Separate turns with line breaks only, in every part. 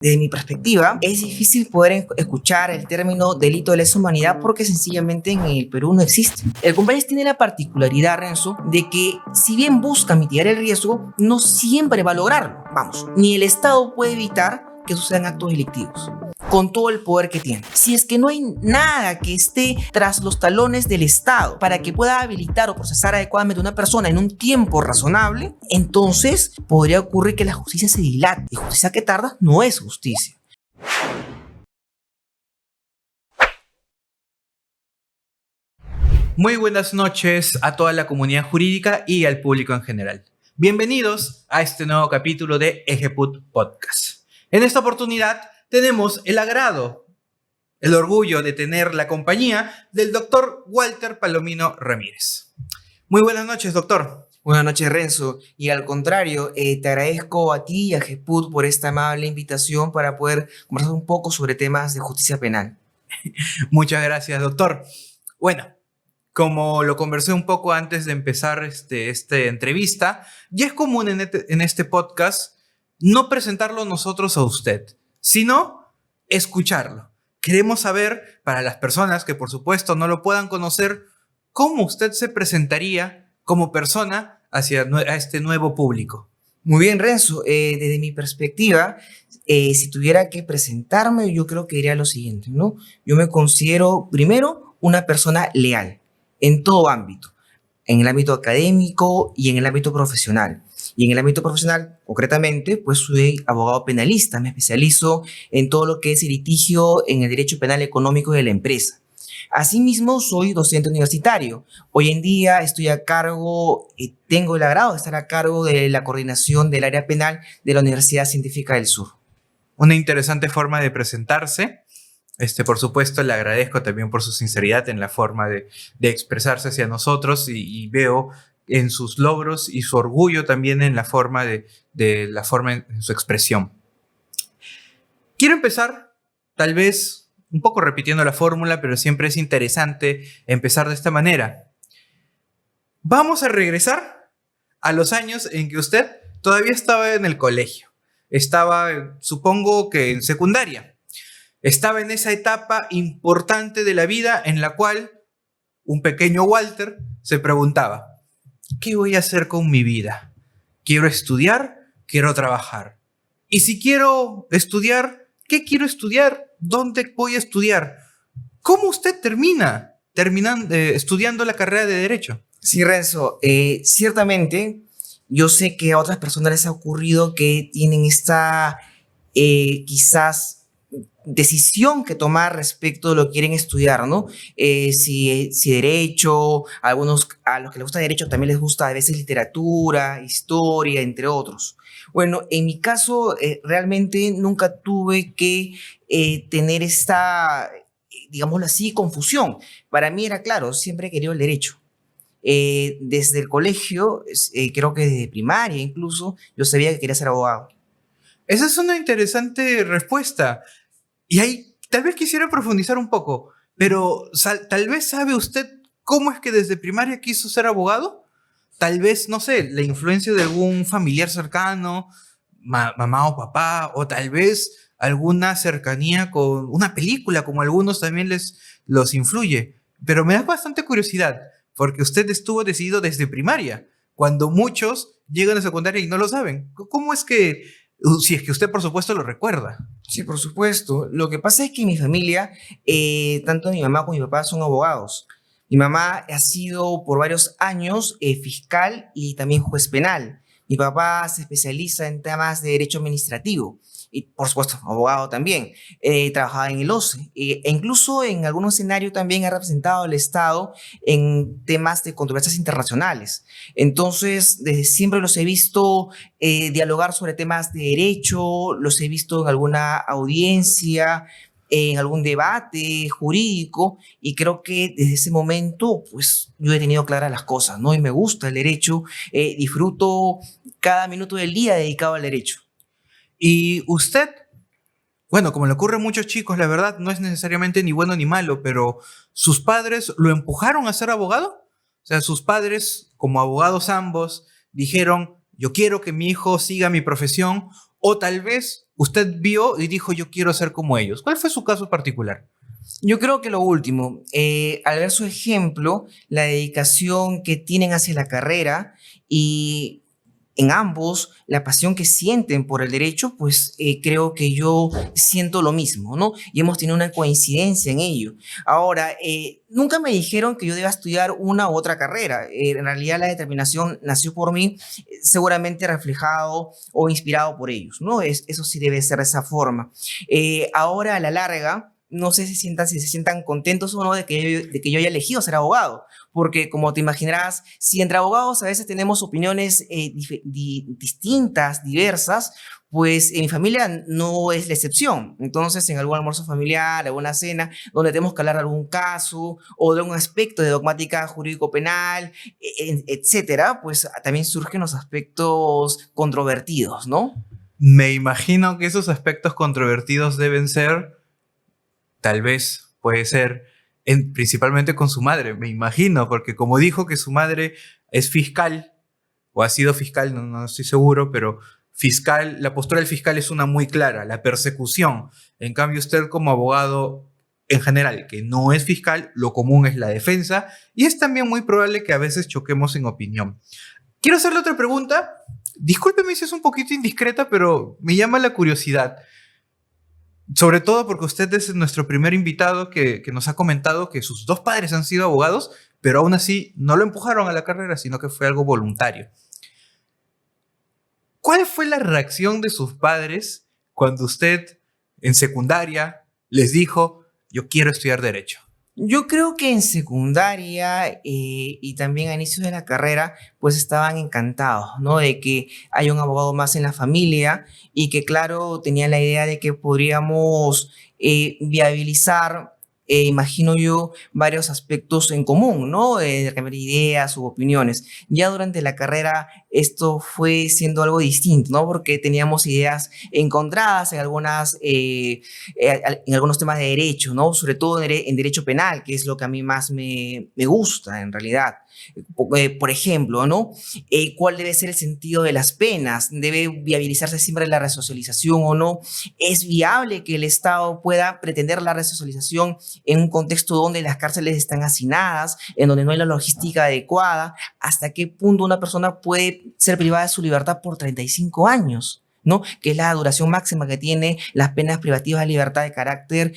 Desde mi perspectiva, es difícil poder escuchar el término delito de lesa humanidad porque sencillamente en el Perú no existe. El compliance tiene la particularidad, Renzo, de que si bien busca mitigar el riesgo, no siempre va a lograrlo. Vamos, ni el Estado puede evitar que sucedan actos delictivos, con todo el poder que tiene. Si es que no hay nada que esté tras los talones del Estado para que pueda habilitar o procesar adecuadamente a una persona en un tiempo razonable, entonces podría ocurrir que la justicia se dilate. Y justicia que tarda no es justicia.
Muy buenas noches a toda la comunidad jurídica y al público en general. Bienvenidos a este nuevo capítulo de Ejeput Podcast. En esta oportunidad tenemos el agrado, el orgullo de tener la compañía del doctor Walter Palomino Ramírez. Muy buenas noches, doctor.
Buenas noches, Renzo. Y al contrario, te agradezco a ti y a Ejeput por esta amable invitación para poder conversar un poco sobre temas de justicia penal.
Muchas gracias, doctor. Bueno, como lo conversé un poco antes de empezar esta entrevista, ya es común en este podcast no presentarlo nosotros a usted, sino escucharlo. Queremos saber, para las personas que por supuesto no lo puedan conocer, cómo usted se presentaría como persona a este nuevo público.
Muy bien, Renzo. Desde mi perspectiva, si tuviera que presentarme, yo creo que diría lo siguiente, ¿no? Yo me considero, primero, una persona leal en todo ámbito, en el ámbito académico y en el ámbito profesional. Y en el ámbito profesional, concretamente, pues soy abogado penalista, me especializo en todo lo que es el litigio en el derecho penal económico de la empresa. Asimismo, soy docente universitario. Hoy en día estoy a cargo, tengo el agrado de estar a cargo de la coordinación del área penal de la Universidad Científica del Sur.
Una interesante forma de presentarse. Por supuesto, le agradezco también por su sinceridad en la forma de expresarse hacia nosotros y veo en sus logros y su orgullo también en la forma en su expresión. Quiero empezar, tal vez, un poco repitiendo la fórmula, pero siempre es interesante empezar de esta manera. Vamos a regresar a los años en que usted todavía estaba en el colegio. Estaba, supongo que en secundaria. Estaba en esa etapa importante de la vida en la cual un pequeño Walter se preguntaba: ¿qué voy a hacer con mi vida? ¿Quiero estudiar? ¿Quiero trabajar? Y si quiero estudiar, ¿qué quiero estudiar? ¿Dónde voy a estudiar? ¿Cómo usted termina estudiando la carrera de Derecho?
Sí, Renzo, ciertamente yo sé que a otras personas les ha ocurrido que tienen esta quizás decisión que tomar respecto de lo que quieren estudiar, ¿no? Si derecho, a los que les gusta derecho también les gusta a veces literatura, historia, entre otros. Bueno, en mi caso realmente nunca tuve que tener esta, digámoslo así, confusión. Para mí era claro, siempre he querido el derecho. Desde el colegio, creo que desde primaria incluso, yo sabía que quería ser abogado.
Esa es una interesante respuesta. Y ahí tal vez quisiera profundizar un poco, pero tal vez sabe usted cómo es que desde primaria quiso ser abogado. Tal vez, no sé, la influencia de algún familiar cercano, mamá o papá, o tal vez alguna cercanía con una película, como a algunos también los influye. Pero me da bastante curiosidad, porque usted estuvo decidido desde primaria, cuando muchos llegan a secundaria y no lo saben. ¿Cómo es que, si es que usted por supuesto lo recuerda?
Sí, por supuesto. Lo que pasa es que mi familia, tanto mi mamá como mi papá son abogados. Mi mamá ha sido por varios años fiscal y también juez penal. Mi papá se especializa en temas de derecho administrativo y, por supuesto, abogado también. Trabajaba en el OCE e incluso en algún escenario también ha representado al Estado en temas de controversias internacionales. Entonces, desde siempre los he visto dialogar sobre temas de derecho, los he visto en alguna audiencia, en algún debate jurídico, y creo que desde ese momento pues yo he tenido claras las cosas, ¿no? Y me gusta el derecho, disfruto cada minuto del día dedicado al derecho.
Y usted, bueno, como le ocurre a muchos chicos, la verdad no es necesariamente ni bueno ni malo, pero ¿sus padres lo empujaron a ser abogado? O sea, sus padres, como abogados ambos, dijeron: yo quiero que mi hijo siga mi profesión, o tal vez usted vio y dijo, yo quiero ser como ellos? ¿Cuál fue su caso particular?
Yo creo que lo último, al ver su ejemplo, la dedicación que tienen hacia la carrera y en ambos la pasión que sienten por el derecho, pues creo que yo siento lo mismo, ¿no? Y hemos tenido una coincidencia en ello. Ahora, nunca me dijeron que yo deba estudiar una u otra carrera. En realidad la determinación nació por mí, seguramente reflejado o inspirado por ellos, ¿no? Eso sí debe ser de esa forma. Ahora, a la larga, no sé si se sientan contentos o no de que yo haya elegido ser abogado, porque como te imaginarás, si entre abogados a veces tenemos opiniones distintas, diversas, pues en mi familia no es la excepción. Entonces, en algún almuerzo familiar, alguna cena, donde tenemos que hablar de algún caso o de un aspecto de dogmática jurídico-penal, etcétera, pues también surgen los aspectos controvertidos, ¿no?
Me imagino que esos aspectos controvertidos deben ser, tal vez, puede ser, principalmente con su madre, me imagino, porque como dijo que su madre es fiscal, o ha sido fiscal, no estoy seguro, pero fiscal, la postura del fiscal es una muy clara, la persecución. En cambio, usted como abogado en general, que no es fiscal, lo común es la defensa, y es también muy probable que a veces choquemos en opinión. Quiero hacerle otra pregunta. Discúlpeme si es un poquito indiscreta, pero me llama la curiosidad. Sobre todo porque usted es nuestro primer invitado que nos ha comentado que sus dos padres han sido abogados, pero aún así no lo empujaron a la carrera, sino que fue algo voluntario. ¿Cuál fue la reacción de sus padres cuando usted en secundaria les dijo, yo quiero estudiar Derecho?
Yo creo que en secundaria y también a inicios de la carrera, pues estaban encantados, ¿no? De que haya un abogado más en la familia y que, claro, tenían la idea de que podríamos viabilizar, imagino yo, varios aspectos en común, ¿no? De cambiar ideas u opiniones. Ya durante la carrera esto fue siendo algo distinto, ¿no? Porque teníamos ideas encontradas en algunos temas de derecho, ¿no? Sobre todo en derecho penal, que es lo que a mí más me gusta en realidad. Por ejemplo, ¿no? ¿Cuál debe ser el sentido de las penas? ¿Debe viabilizarse siempre la resocialización o no? ¿Es viable que el Estado pueda pretender la resocialización en un contexto donde las cárceles están hacinadas, en donde no hay la logística adecuada? ¿Hasta qué punto una persona puede ser privada de su libertad por 35 años? ¿No? Que es la duración máxima que tiene las penas privativas de libertad de carácter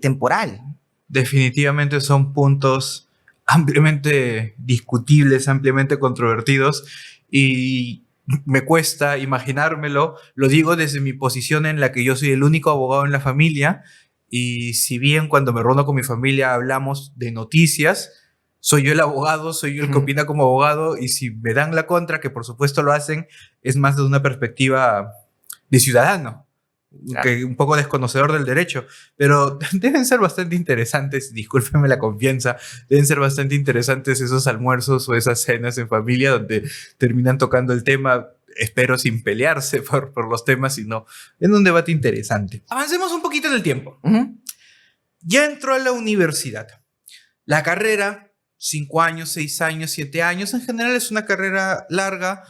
temporal.
Definitivamente son puntos ampliamente discutibles, ampliamente controvertidos, y me cuesta imaginármelo. Lo digo desde mi posición en la que yo soy el único abogado en la familia, y si bien cuando me reúno con mi familia hablamos de noticias, soy yo el abogado, soy yo el que opina como abogado, y si me dan la contra, que por supuesto lo hacen, es más de una perspectiva de ciudadano,
Claro.
que un poco desconocedor del derecho, pero deben ser bastante interesantes, discúlpeme la confianza, deben ser bastante interesantes esos almuerzos o esas cenas en familia donde terminan tocando el tema, espero sin pelearse por los temas, sino en un debate interesante. Avancemos un poquito en el tiempo. Ya entró a la universidad. La carrera, 5 años, 6 años, 7 años, en general es una carrera larga,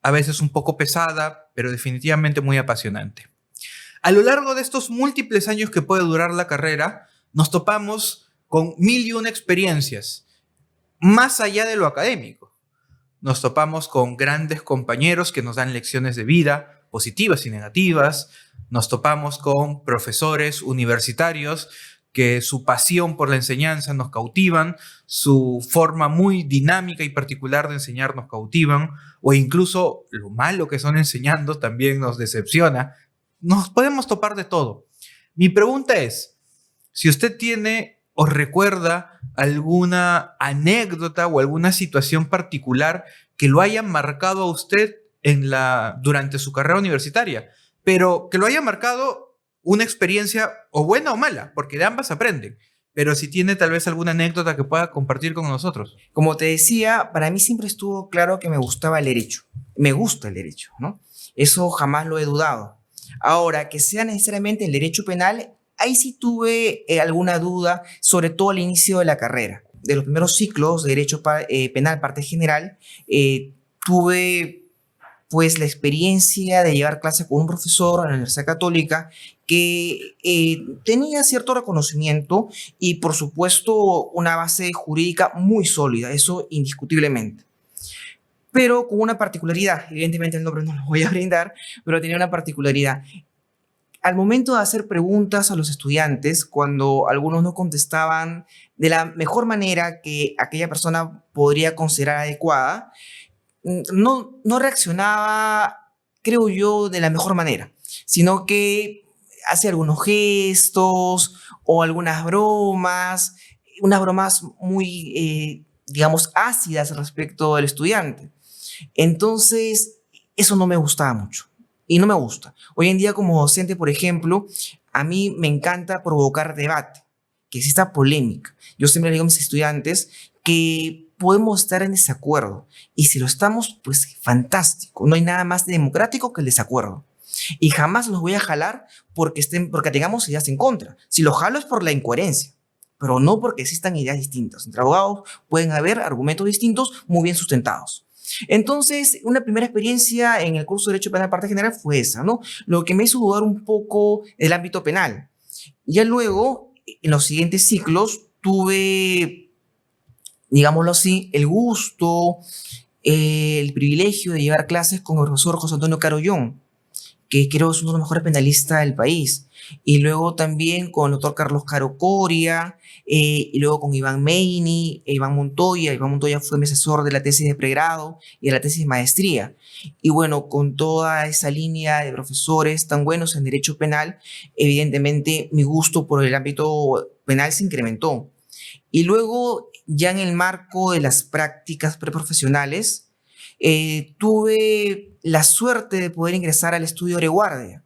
a veces un poco pesada, pero definitivamente muy apasionante. A lo largo de estos múltiples años que puede durar la carrera, nos topamos con 1001 experiencias, más allá de lo académico. Nos topamos con grandes compañeros que nos dan lecciones de vida, positivas y negativas. Nos topamos con profesores universitarios que su pasión por la enseñanza nos cautivan, su forma muy dinámica y particular de enseñar nos cautivan, o incluso lo malo que son enseñando también nos decepciona. Nos podemos topar de todo. Mi pregunta es, si usted tiene o recuerda alguna anécdota o alguna situación particular que lo haya marcado a usted durante su carrera universitaria, pero que lo haya marcado una experiencia o buena o mala, porque de ambas aprenden. Pero si tiene tal vez alguna anécdota que pueda compartir con nosotros.
Como te decía, para mí siempre estuvo claro que me gustaba el derecho. Me gusta el derecho, ¿no? Eso jamás lo he dudado. Ahora, que sea necesariamente el derecho penal, ahí sí tuve alguna duda, sobre todo al inicio de la carrera. De los primeros ciclos de derecho penal, parte general, tuve pues la experiencia de llevar clase con un profesor en la Universidad Católica que tenía cierto reconocimiento y por supuesto una base jurídica muy sólida, eso indiscutiblemente. Pero con una particularidad, evidentemente el nombre no lo voy a brindar, pero tenía una particularidad. Al momento de hacer preguntas a los estudiantes, cuando algunos no contestaban de la mejor manera que aquella persona podría considerar adecuada, no reaccionaba, creo yo, de la mejor manera, sino que hacía algunos gestos o algunas bromas, unas bromas muy, digamos, ácidas respecto al estudiante. Entonces, eso no me gustaba mucho y no me gusta. Hoy en día como docente, por ejemplo, a mí me encanta provocar debate, que exista polémica. Yo siempre le digo a mis estudiantes que podemos estar en desacuerdo y si lo estamos, pues fantástico. No hay nada más democrático que el desacuerdo. Y jamás los voy a jalar porque tengamos ideas en contra. Si los jalo es por la incoherencia, pero no porque existan ideas distintas. Entre abogados pueden haber argumentos distintos muy bien sustentados. Entonces, una primera experiencia en el curso de Derecho Penal Parte General fue esa, ¿no? Lo que me hizo dudar un poco del ámbito penal. Ya luego, en los siguientes ciclos, tuve, digámoslo así, el gusto, el privilegio de llevar clases con el profesor José Antonio Carollón, que creo es uno de los mejores penalistas del país. Y luego también con el doctor Carlos Caro Coria, y luego con Iván Meini, e Iván Montoya. Iván Montoya fue mi asesor de la tesis de pregrado y de la tesis de maestría. Y bueno, con toda esa línea de profesores tan buenos en derecho penal, evidentemente mi gusto por el ámbito penal se incrementó. Y luego, ya en el marco de las prácticas preprofesionales, tuve la suerte de poder ingresar al estudio Oreguardia.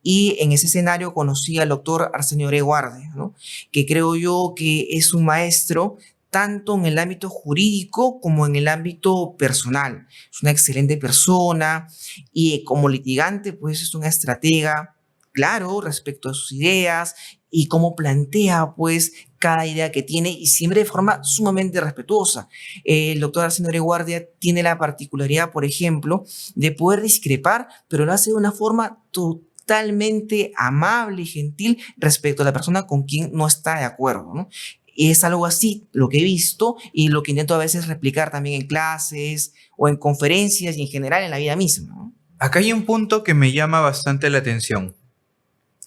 Y en ese escenario conocí al doctor Arsenio Oreguardia, ¿no? Que creo yo que es un maestro tanto en el ámbito jurídico como en el ámbito personal. Es una excelente persona y como litigante, pues es una estratega, claro, respecto a sus ideas y cómo plantea, pues, cada idea que tiene y siempre de forma sumamente respetuosa. El doctor Arsenio Oreguardia tiene la particularidad, por ejemplo, de poder discrepar, pero lo hace de una forma totalmente amable y gentil respecto a la persona con quien no está de acuerdo, ¿no? Y es algo así lo que he visto y lo que intento a veces replicar también en clases o en conferencias y en general en la vida misma, ¿no?
Acá hay un punto que me llama bastante la atención.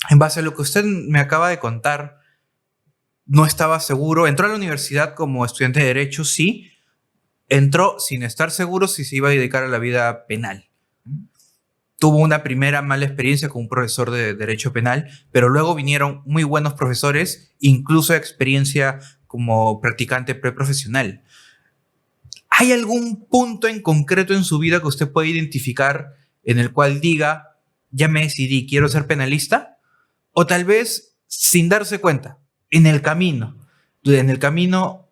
En base a lo que usted me acaba de contar, no estaba seguro. Entró a la universidad como estudiante de Derecho, sí. Entró sin estar seguro si se iba a dedicar a la vida penal. Tuvo una primera mala experiencia con un profesor de Derecho Penal, pero luego vinieron muy buenos profesores, incluso experiencia como practicante preprofesional. ¿Hay algún punto en concreto en su vida que usted puede identificar en el cual diga, ya me decidí, quiero ser penalista? O tal vez, sin darse cuenta, en el camino,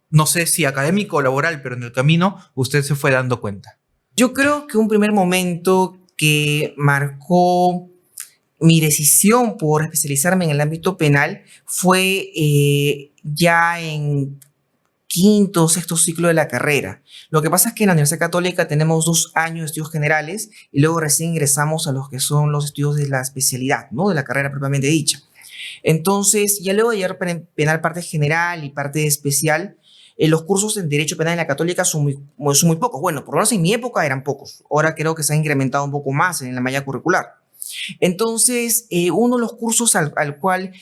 no sé si académico o laboral, pero en el camino usted se fue dando cuenta.
Yo creo que un primer momento que marcó mi decisión por especializarme en el ámbito penal fue ya en quinto o sexto ciclo de la carrera. Lo que pasa es que en la Universidad Católica tenemos 2 años de estudios generales y luego recién ingresamos a los que son los estudios de la especialidad, ¿no? De la carrera propiamente dicha. Entonces, ya luego de llevar penal parte general y parte especial, los cursos en Derecho Penal en la Católica son muy pocos. Bueno, por lo menos en mi época eran pocos. Ahora creo que se ha incrementado un poco más en la malla curricular. Entonces, uno de los cursos al cual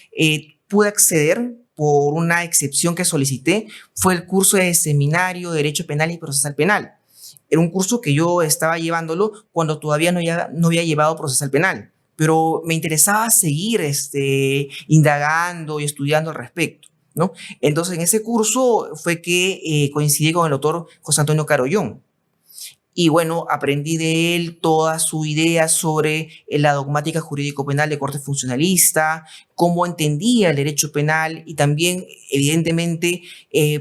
pude acceder por una excepción que solicité fue el curso de Seminario de Derecho Penal y Procesal Penal. Era un curso que yo estaba llevándolo cuando todavía no había llevado Procesal Penal, pero me interesaba seguir indagando y estudiando al respecto, ¿no? Entonces, en ese curso fue que coincidí con el doctor José Antonio Carollón. Y bueno, aprendí de él toda su idea sobre la dogmática jurídico-penal de corte funcionalista, cómo entendía el derecho penal y también, evidentemente,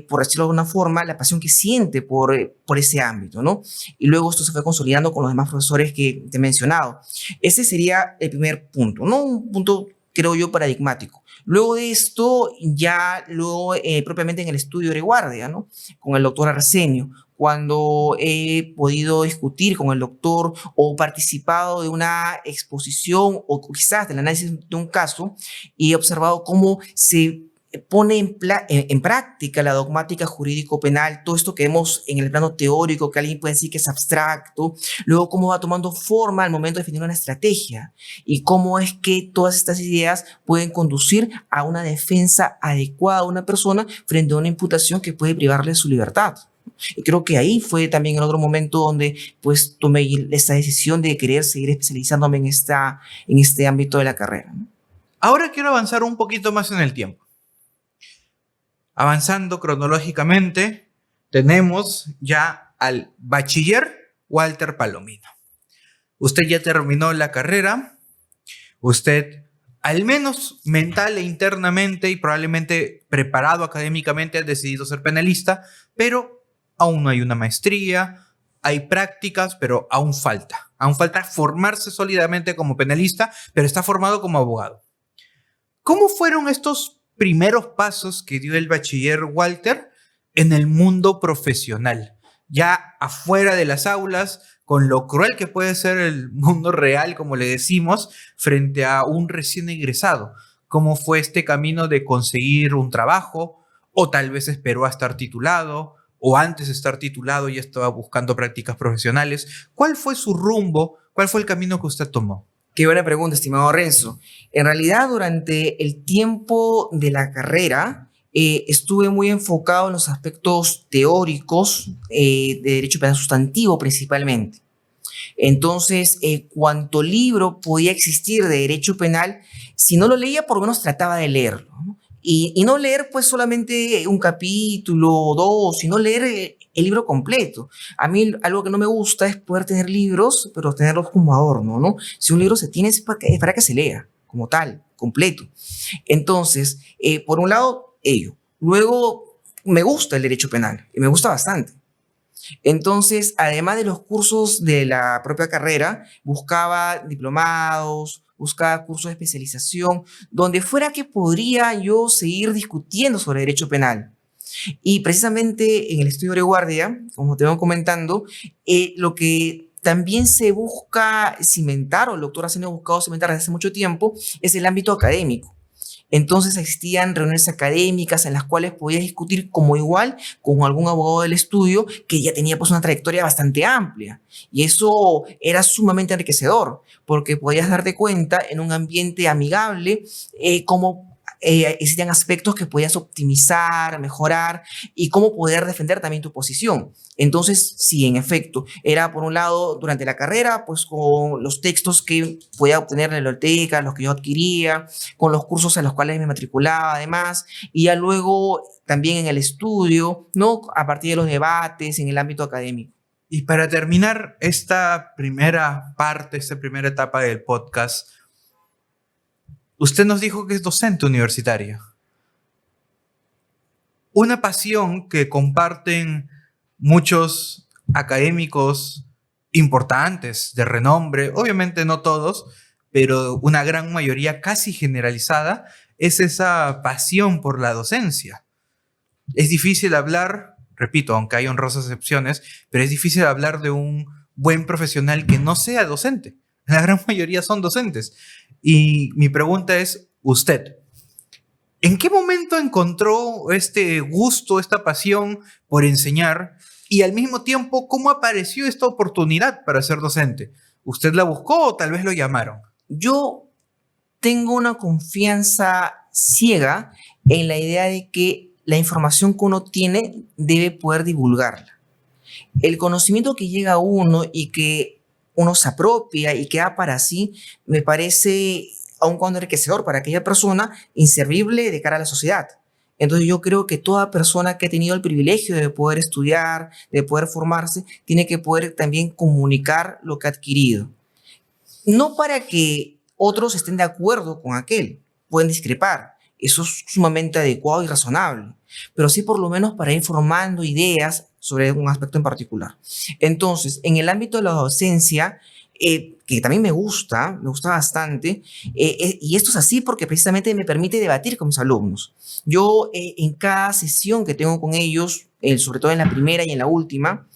por decirlo de alguna forma, la pasión que siente por ese ámbito, ¿no? Y luego esto se fue consolidando con los demás profesores que te he mencionado. Ese sería el primer punto, ¿no? Un punto, creo yo, paradigmático. Luego de esto, ya luego propiamente en el estudio de guardia, ¿no? Con el doctor Arsenio, cuando he podido discutir con el doctor o participado de una exposición o quizás del análisis de un caso y he observado cómo se pone en práctica la dogmática jurídico-penal, todo esto que vemos en el plano teórico, que alguien puede decir que es abstracto, luego cómo va tomando forma al momento de definir una estrategia y cómo es que todas estas ideas pueden conducir a una defensa adecuada de una persona frente a una imputación que puede privarle de su libertad. Y creo que ahí fue también el otro momento donde pues tomé esta decisión de querer seguir especializándome en este ámbito de la carrera, ¿no?
Ahora quiero avanzar un poquito más en el tiempo. Avanzando cronológicamente, tenemos ya al bachiller Walter Palomino. Usted ya terminó la carrera, usted al menos mental e internamente y probablemente preparado académicamente ha decidido ser penalista, pero aún no hay una maestría, hay prácticas, pero aún falta. Aún falta formarse sólidamente como penalista, pero está formado como abogado. ¿Cómo fueron estos primeros pasos que dio el bachiller Walter en el mundo profesional? Ya afuera de las aulas, con lo cruel que puede ser el mundo real, como le decimos, frente a un recién egresado. ¿Cómo fue este camino de conseguir un trabajo? O tal vez esperó a estar titulado, o antes de estar titulado ya estaba buscando prácticas profesionales. ¿Cuál fue su rumbo? ¿Cuál fue el camino que usted tomó?
Qué buena pregunta, estimado Renzo. En realidad, durante el tiempo de la carrera, estuve muy enfocado en los aspectos teóricos de derecho penal sustantivo principalmente. Entonces, cuanto libro podía existir de derecho penal, si no lo leía, por lo menos trataba de leerlo, ¿no? Y no leer pues solamente un capítulo o dos, sino leer el libro completo. A mí algo que no me gusta es poder tener libros, pero tenerlos como adorno, ¿no? Si un libro se tiene es para que se lea como tal, completo. Entonces, por un lado, ello. Luego, me gusta el derecho penal y me gusta bastante. Entonces, además de los cursos de la propia carrera, buscaba diplomados, buscaba cursos de especialización, donde fuera que podría yo seguir discutiendo sobre derecho penal. Y precisamente en el estudio de guardia, como te vengo comentando, lo que también se busca cimentar, o el doctor Arsenio ha buscado cimentar desde hace mucho tiempo, es el ámbito académico. Entonces existían reuniones académicas en las cuales podías discutir como igual con algún abogado del estudio que ya tenía pues una trayectoria bastante amplia. Y eso era sumamente enriquecedor porque podías darte cuenta en un ambiente amigable cómo existían aspectos que podías optimizar, mejorar y cómo poder defender también tu posición. Entonces, sí, en efecto, era por un lado durante la carrera, pues con los textos que podía obtener en la biblioteca, los que yo adquiría, con los cursos en los cuales me matriculaba además, y ya luego también en el estudio, ¿no? A partir de los debates en el ámbito académico.
Y para terminar esta primera parte, esta primera etapa del podcast, usted nos dijo que es docente universitario. Una pasión que comparten muchos académicos importantes, de renombre, obviamente no todos, pero una gran mayoría casi generalizada, es esa pasión por la docencia. Es difícil hablar, repito, aunque hay honrosas excepciones, pero es difícil hablar de un buen profesional que no sea docente. La gran mayoría son docentes. Y mi pregunta es, usted, ¿en qué momento encontró este gusto, esta pasión por enseñar? Y al mismo tiempo, ¿cómo apareció esta oportunidad para ser docente? ¿Usted la buscó o tal vez lo llamaron?
Yo tengo una confianza ciega en la idea de que la información que uno tiene debe poder divulgarla. El conocimiento que llega a uno y que uno se apropia y queda para sí, me parece, aun cuando enriquecedor para aquella persona, inservible de cara a la sociedad. Entonces yo creo que toda persona que ha tenido el privilegio de poder estudiar, de poder formarse, tiene que poder también comunicar lo que ha adquirido. No para que otros estén de acuerdo con aquel, pueden discrepar, eso es sumamente adecuado y razonable, pero sí por lo menos para ir formando ideas sobre un aspecto en particular. Entonces, en el ámbito de la docencia, que también me gusta bastante, y esto es así porque precisamente me permite debatir con mis alumnos. Yo en cada sesión que tengo con ellos, sobre todo en la primera y en la última,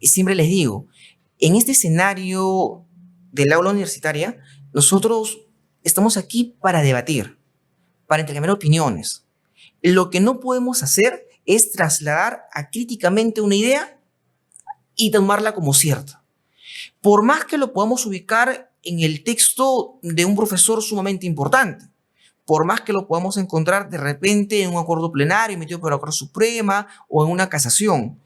siempre les digo, en este escenario del aula universitaria, nosotros estamos aquí para debatir, para intercambiar opiniones. Lo que no podemos hacer es trasladar acríticamente una idea y tomarla como cierta. Por más que lo podamos ubicar en el texto de un profesor sumamente importante, por más que lo podamos encontrar de repente en un acuerdo plenario emitido por la Corte Suprema o en una casación,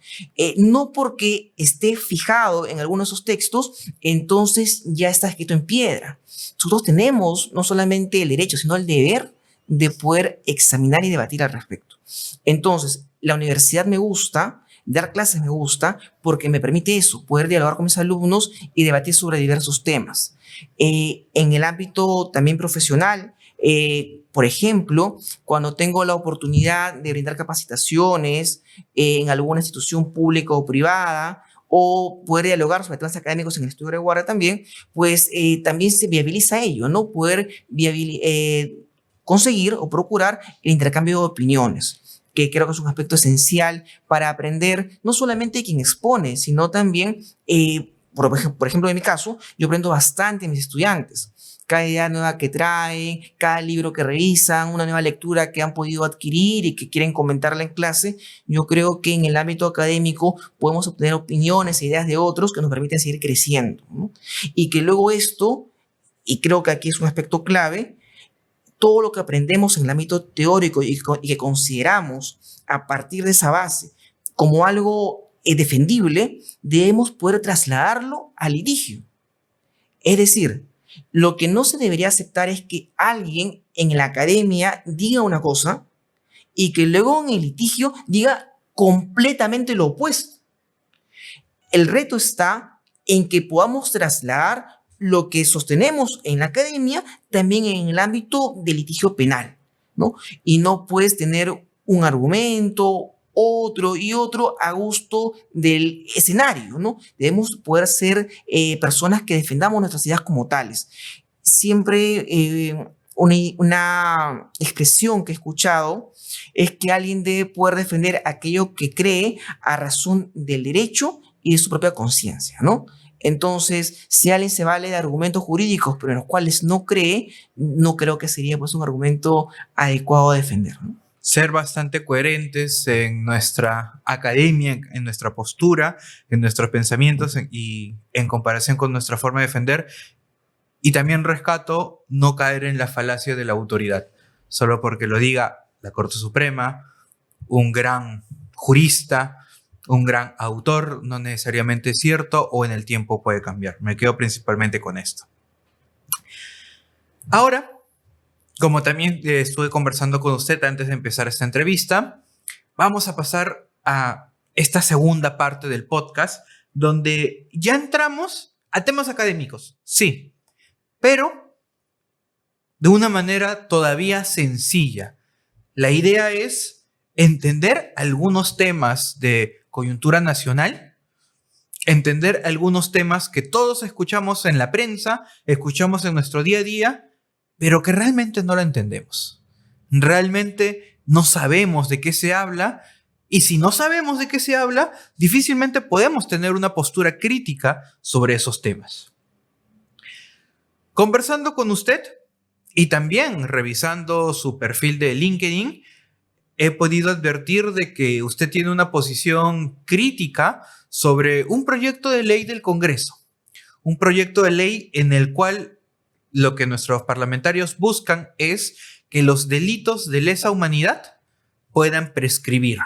no porque esté fijado en alguno de esos textos, entonces ya está escrito en piedra. Nosotros tenemos no solamente el derecho, sino el deber de poder examinar y debatir al respecto. Entonces, la universidad me gusta, dar clases me gusta, porque me permite eso, poder dialogar con mis alumnos y debatir sobre diversos temas. En el ámbito también profesional, por ejemplo, cuando tengo la oportunidad de brindar capacitaciones en alguna institución pública o privada, o poder dialogar sobre temas académicos en el estudio de guardia también, pues también se viabiliza ello, ¿no? Poder conseguir o procurar el intercambio de opiniones, que creo que es un aspecto esencial para aprender no solamente quien expone, sino también, por ejemplo, en mi caso, yo aprendo bastante de mis estudiantes. Cada idea nueva que traen, cada libro que revisan, una nueva lectura que han podido adquirir y que quieren comentarla en clase, yo creo que en el ámbito académico podemos obtener opiniones e ideas de otros que nos permiten seguir creciendo, ¿no? Y que luego esto, y creo que aquí es un aspecto clave, todo lo que aprendemos en el ámbito teórico y que consideramos a partir de esa base como algo defendible, debemos poder trasladarlo al litigio. Es decir, lo que no se debería aceptar es que alguien en la academia diga una cosa y que luego en el litigio diga completamente lo opuesto. El reto está en que podamos trasladar lo que sostenemos en la academia también en el ámbito del litigio penal, ¿no? Y no puedes tener un argumento, otro y otro a gusto del escenario, ¿no? Debemos poder ser personas que defendamos nuestras ideas como tales. Siempre una expresión que he escuchado es que alguien debe poder defender aquello que cree a razón del derecho y de su propia conciencia, ¿no? Entonces, si alguien se vale de argumentos jurídicos, pero en los cuales no cree, no creo que sería pues un argumento adecuado a defender, ¿no?
Ser bastante coherentes en nuestra academia, en nuestra postura, en nuestros pensamientos y en comparación con nuestra forma de defender. Y también rescato no caer en la falacia de la autoridad, solo porque lo diga la Corte Suprema, un gran jurista, un gran autor, no necesariamente es cierto o en el tiempo puede cambiar. Me quedo principalmente con esto. Ahora, como también estuve conversando con usted antes de empezar esta entrevista, vamos a pasar a esta segunda parte del podcast, donde ya entramos a temas académicos, sí, pero de una manera todavía sencilla. La idea es entender algunos temas de coyuntura nacional, entender algunos temas que todos escuchamos en la prensa, escuchamos en nuestro día a día, pero que realmente no lo entendemos. Realmente no sabemos de qué se habla, y si no sabemos de qué se habla, difícilmente podemos tener una postura crítica sobre esos temas. Conversando con usted y también revisando su perfil de LinkedIn, he podido advertir de que usted tiene una posición crítica sobre un proyecto de ley del Congreso. Un proyecto de ley en el cual lo que nuestros parlamentarios buscan es que los delitos de lesa humanidad puedan prescribir.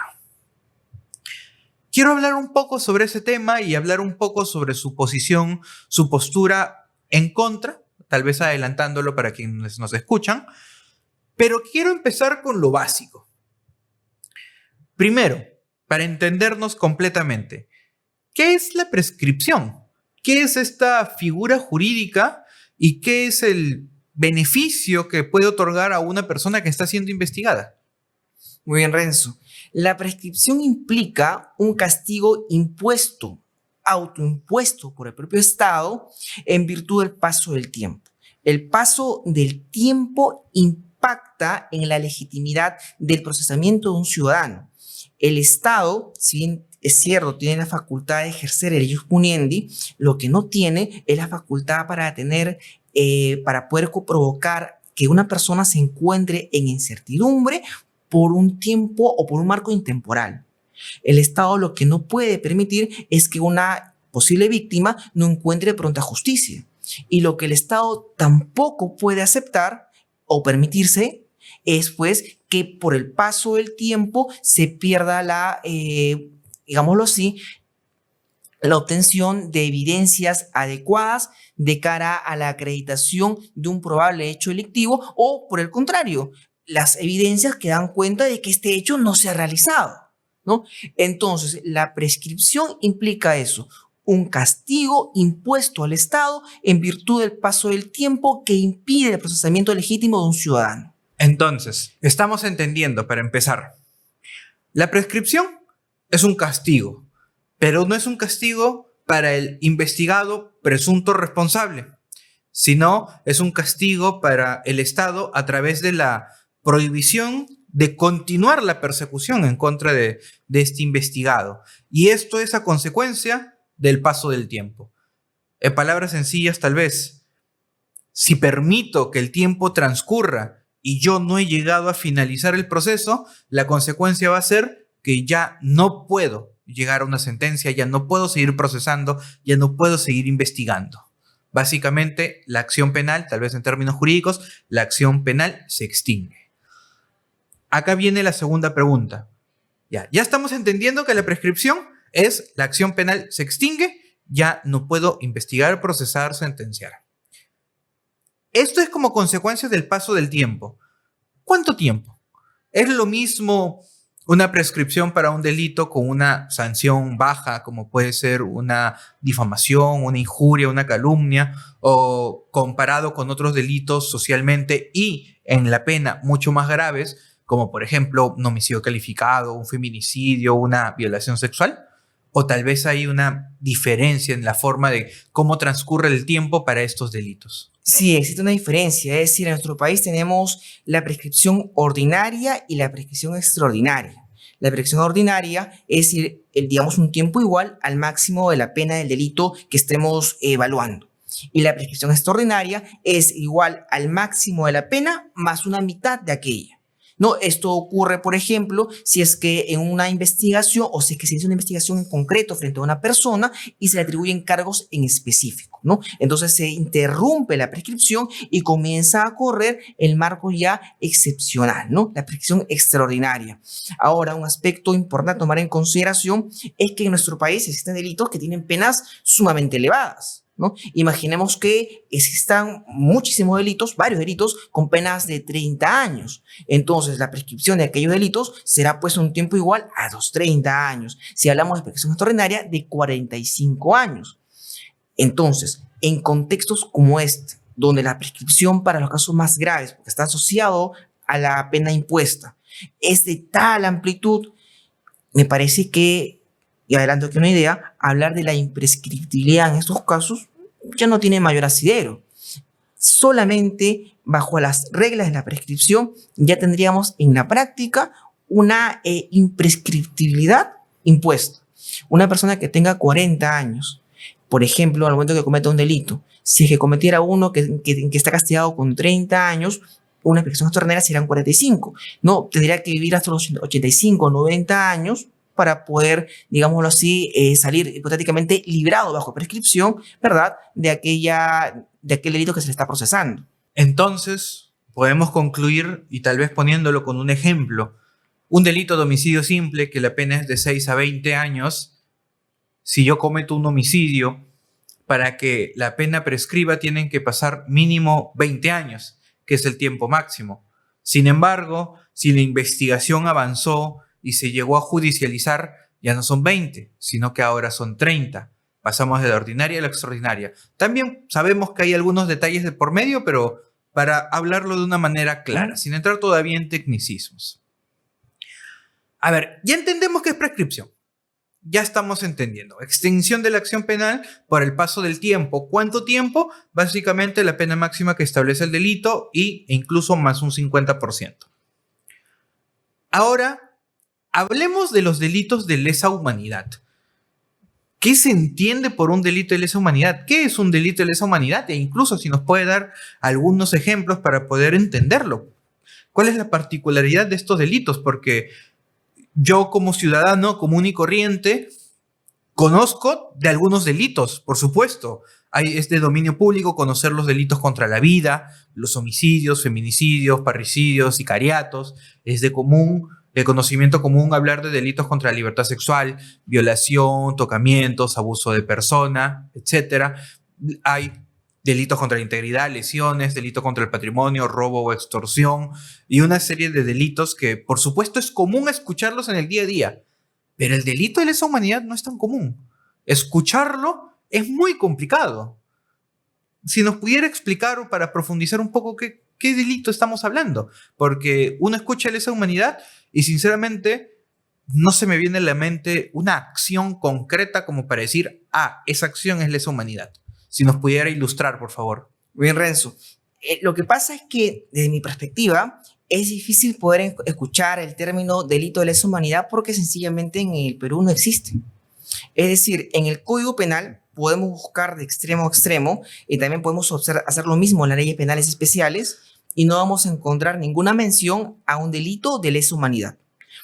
Quiero hablar un poco sobre ese tema y hablar un poco sobre su posición, su postura en contra, tal vez adelantándolo para quienes nos escuchan, pero quiero empezar con lo básico. Primero, para entendernos completamente, ¿qué es la prescripción? ¿Qué es esta figura jurídica y qué es el beneficio que puede otorgar a una persona que está siendo investigada?
Muy bien, Renzo. La prescripción implica un castigo impuesto autoimpuesto por el propio Estado en virtud del paso del tiempo. El paso del tiempo impacta en la legitimidad del procesamiento de un ciudadano. El Estado, si bien es cierto, tiene la facultad de ejercer el ius puniendi, lo que no tiene es la facultad para poder provocar que una persona se encuentre en incertidumbre por un tiempo o por un marco intemporal. El Estado lo que no puede permitir es que una posible víctima no encuentre pronta justicia. Y lo que el Estado tampoco puede aceptar o permitirse es pues que por el paso del tiempo se pierda digámoslo así, la obtención de evidencias adecuadas de cara a la acreditación de un probable hecho delictivo o, por el contrario, las evidencias que dan cuenta de que este hecho no se ha realizado, ¿no? Entonces, la prescripción implica eso, un castigo impuesto al Estado en virtud del paso del tiempo que impide el procesamiento legítimo de un ciudadano.
Entonces, estamos entendiendo, para empezar, la prescripción es un castigo, pero no es un castigo para el investigado presunto responsable, sino es un castigo para el Estado a través de la prohibición de continuar la persecución en contra de este investigado. Y esto es a consecuencia del paso del tiempo. En palabras sencillas, tal vez, si permito que el tiempo transcurra y yo no he llegado a finalizar el proceso, la consecuencia va a ser que ya no puedo llegar a una sentencia, ya no puedo seguir procesando, ya no puedo seguir investigando. Básicamente, la acción penal, tal vez en términos jurídicos, la acción penal se extingue. Acá viene la segunda pregunta. Ya estamos entendiendo que la prescripción es la acción penal se extingue, ya no puedo investigar, procesar, sentenciar. Esto es como consecuencia del paso del tiempo. ¿Cuánto tiempo? ¿Es lo mismo una prescripción para un delito con una sanción baja, como puede ser una difamación, una injuria, una calumnia, o comparado con otros delitos socialmente y en la pena mucho más graves, como por ejemplo un homicidio calificado, un feminicidio, una violación sexual? ¿O tal vez hay una diferencia en la forma de cómo transcurre el tiempo para estos delitos?
Sí, existe una diferencia, es decir, en nuestro país tenemos la prescripción ordinaria y la prescripción extraordinaria. La prescripción ordinaria es decir, digamos, un tiempo igual al máximo de la pena del delito que estemos evaluando. Y la prescripción extraordinaria es igual al máximo de la pena más una mitad de aquella. No, esto ocurre, por ejemplo, si es que en una investigación o si es que se hizo una investigación en concreto frente a una persona y se le atribuyen cargos en específico, ¿no? Entonces se interrumpe la prescripción y comienza a correr el marco ya excepcional, ¿no? La prescripción extraordinaria. Ahora, un aspecto importante a tomar en consideración es que en nuestro país existen delitos que tienen penas sumamente elevadas, ¿no? Imaginemos que existan muchísimos delitos, varios delitos con penas de 30 años. Entonces, la prescripción de aquellos delitos será pues un tiempo igual a los 30 años. Si hablamos de prescripción extraordinaria, de 45 años. Entonces, en contextos como este, donde la prescripción para los casos más graves, porque está asociado a la pena impuesta, es de tal amplitud, me parece que, y adelanto aquí una idea, hablar de la imprescriptibilidad en estos casos ya no tiene mayor asidero. Solamente bajo las reglas de la prescripción ya tendríamos en la práctica una imprescriptibilidad impuesta. Una persona que tenga 40 años, por ejemplo, al momento que cometa un delito, si es que cometiera uno que está castigado con 30 años, una prescripción extraordinaria serán 45. No, tendría que vivir hasta los 85 o 90 años para poder, digámoslo así, salir hipotéticamente librado bajo prescripción, ¿verdad?, de aquel delito que se le está procesando.
Entonces, podemos concluir, y tal vez poniéndolo con un ejemplo, un delito de homicidio simple, que la pena es de 6 a 20 años, si yo cometo un homicidio, para que la pena prescriba tienen que pasar mínimo 20 años, que es el tiempo máximo. Sin embargo, si la investigación avanzó y se llegó a judicializar, ya no son 20, sino que ahora son 30. Pasamos de la ordinaria a la extraordinaria. También sabemos que hay algunos detalles de por medio, pero para hablarlo de una manera clara, sin entrar todavía en tecnicismos. A ver, ya entendemos qué es prescripción. ya estamos entendiendo. Extinción de la acción penal por el paso del tiempo. ¿Cuánto tiempo? Básicamente la pena máxima que establece el delito e incluso más un 50%. Ahora, hablemos de los delitos de lesa humanidad. ¿Qué se entiende por un delito de lesa humanidad? ¿Qué es un delito de lesa humanidad? E incluso si nos puede dar algunos ejemplos para poder entenderlo. ¿Cuál es la particularidad de estos delitos? Porque yo como ciudadano común y corriente conozco de algunos delitos, por supuesto. Es de dominio público conocer los delitos contra la vida, los homicidios, feminicidios, parricidios, sicariatos. Es de conocimiento común hablar de delitos contra la libertad sexual, violación, tocamientos, abuso de persona, etc. Hay delitos contra la integridad, lesiones, delitos contra el patrimonio, robo o extorsión y una serie de delitos que, por supuesto, es común escucharlos en el día a día. Pero el delito de lesa humanidad no es tan común. Escucharlo es muy complicado. Si nos pudiera explicar o para profundizar un poco qué delito estamos hablando. Porque uno escucha lesa humanidad y sinceramente no se me viene a la mente una acción concreta como para decir, esa acción es lesa humanidad. Si nos pudiera ilustrar, por favor.
Bien, Renzo. Lo que pasa es que, desde mi perspectiva, es difícil poder escuchar el término delito de lesa humanidad porque sencillamente en el Perú no existe. Es decir, en el Código Penal podemos buscar de extremo a extremo y también podemos hacer lo mismo en las leyes penales especiales y no vamos a encontrar ninguna mención a un delito de lesa humanidad.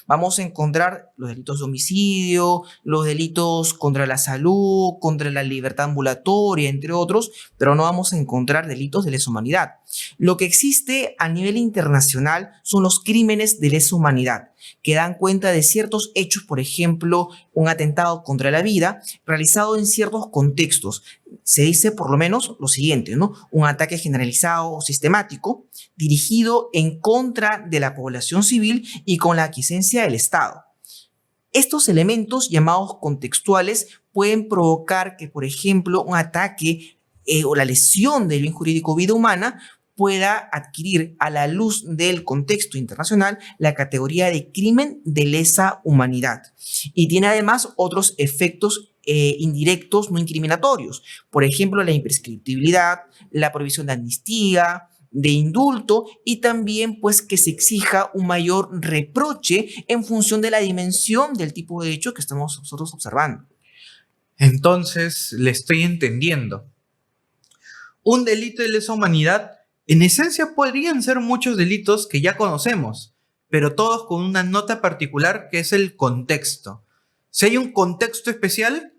Vamos a encontrar los delitos de homicidio, los delitos contra la salud, contra la libertad ambulatoria, entre otros, pero no vamos a encontrar delitos de lesa humanidad. Lo que existe a nivel internacional son los crímenes de lesa humanidad, que dan cuenta de ciertos hechos, por ejemplo, un atentado contra la vida realizado en ciertos contextos. Se dice por lo menos lo siguiente, ¿no? Un ataque generalizado o sistemático dirigido en contra de la población civil y con la aquiescencia del Estado. Estos elementos llamados contextuales pueden provocar que, por ejemplo, un ataque o la lesión del bien jurídico vida humana pueda adquirir a la luz del contexto internacional la categoría de crimen de lesa humanidad. Y tiene además otros efectos indirectos no incriminatorios. Por ejemplo, la imprescriptibilidad, la prohibición de amnistía, de indulto y también pues que se exija un mayor reproche en función de la dimensión del tipo de hecho que estamos nosotros observando.
Entonces, le estoy entendiendo. Un delito de lesa humanidad, en esencia, podrían ser muchos delitos que ya conocemos, pero todos con una nota particular que es el contexto. Si hay un contexto especial,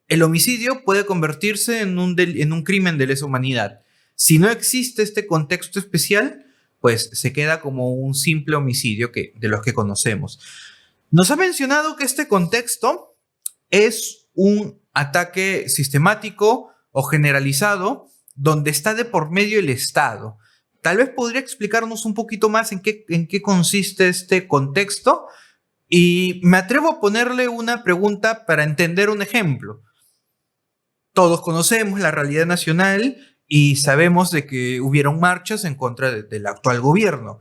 el homicidio puede convertirse en un crimen de lesa humanidad. Si no existe este contexto especial, pues se queda como un simple homicidio de los que conocemos. Nos ha mencionado que este contexto es un ataque sistemático o generalizado donde está de por medio el Estado. Tal vez podría explicarnos un poquito más en qué consiste este contexto y me atrevo a ponerle una pregunta para entender un ejemplo. Todos conocemos la realidad nacional y sabemos de que hubieron marchas en contra del actual gobierno.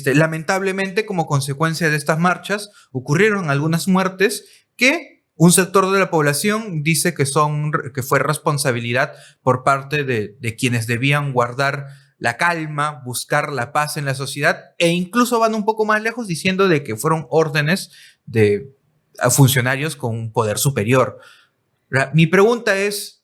Lamentablemente, como consecuencia de estas marchas, ocurrieron algunas muertes que un sector de la población dice que fue responsabilidad por parte de quienes debían guardar la calma, buscar la paz en la sociedad, e incluso van un poco más lejos diciendo de que fueron órdenes de funcionarios con un poder superior. Mi pregunta es,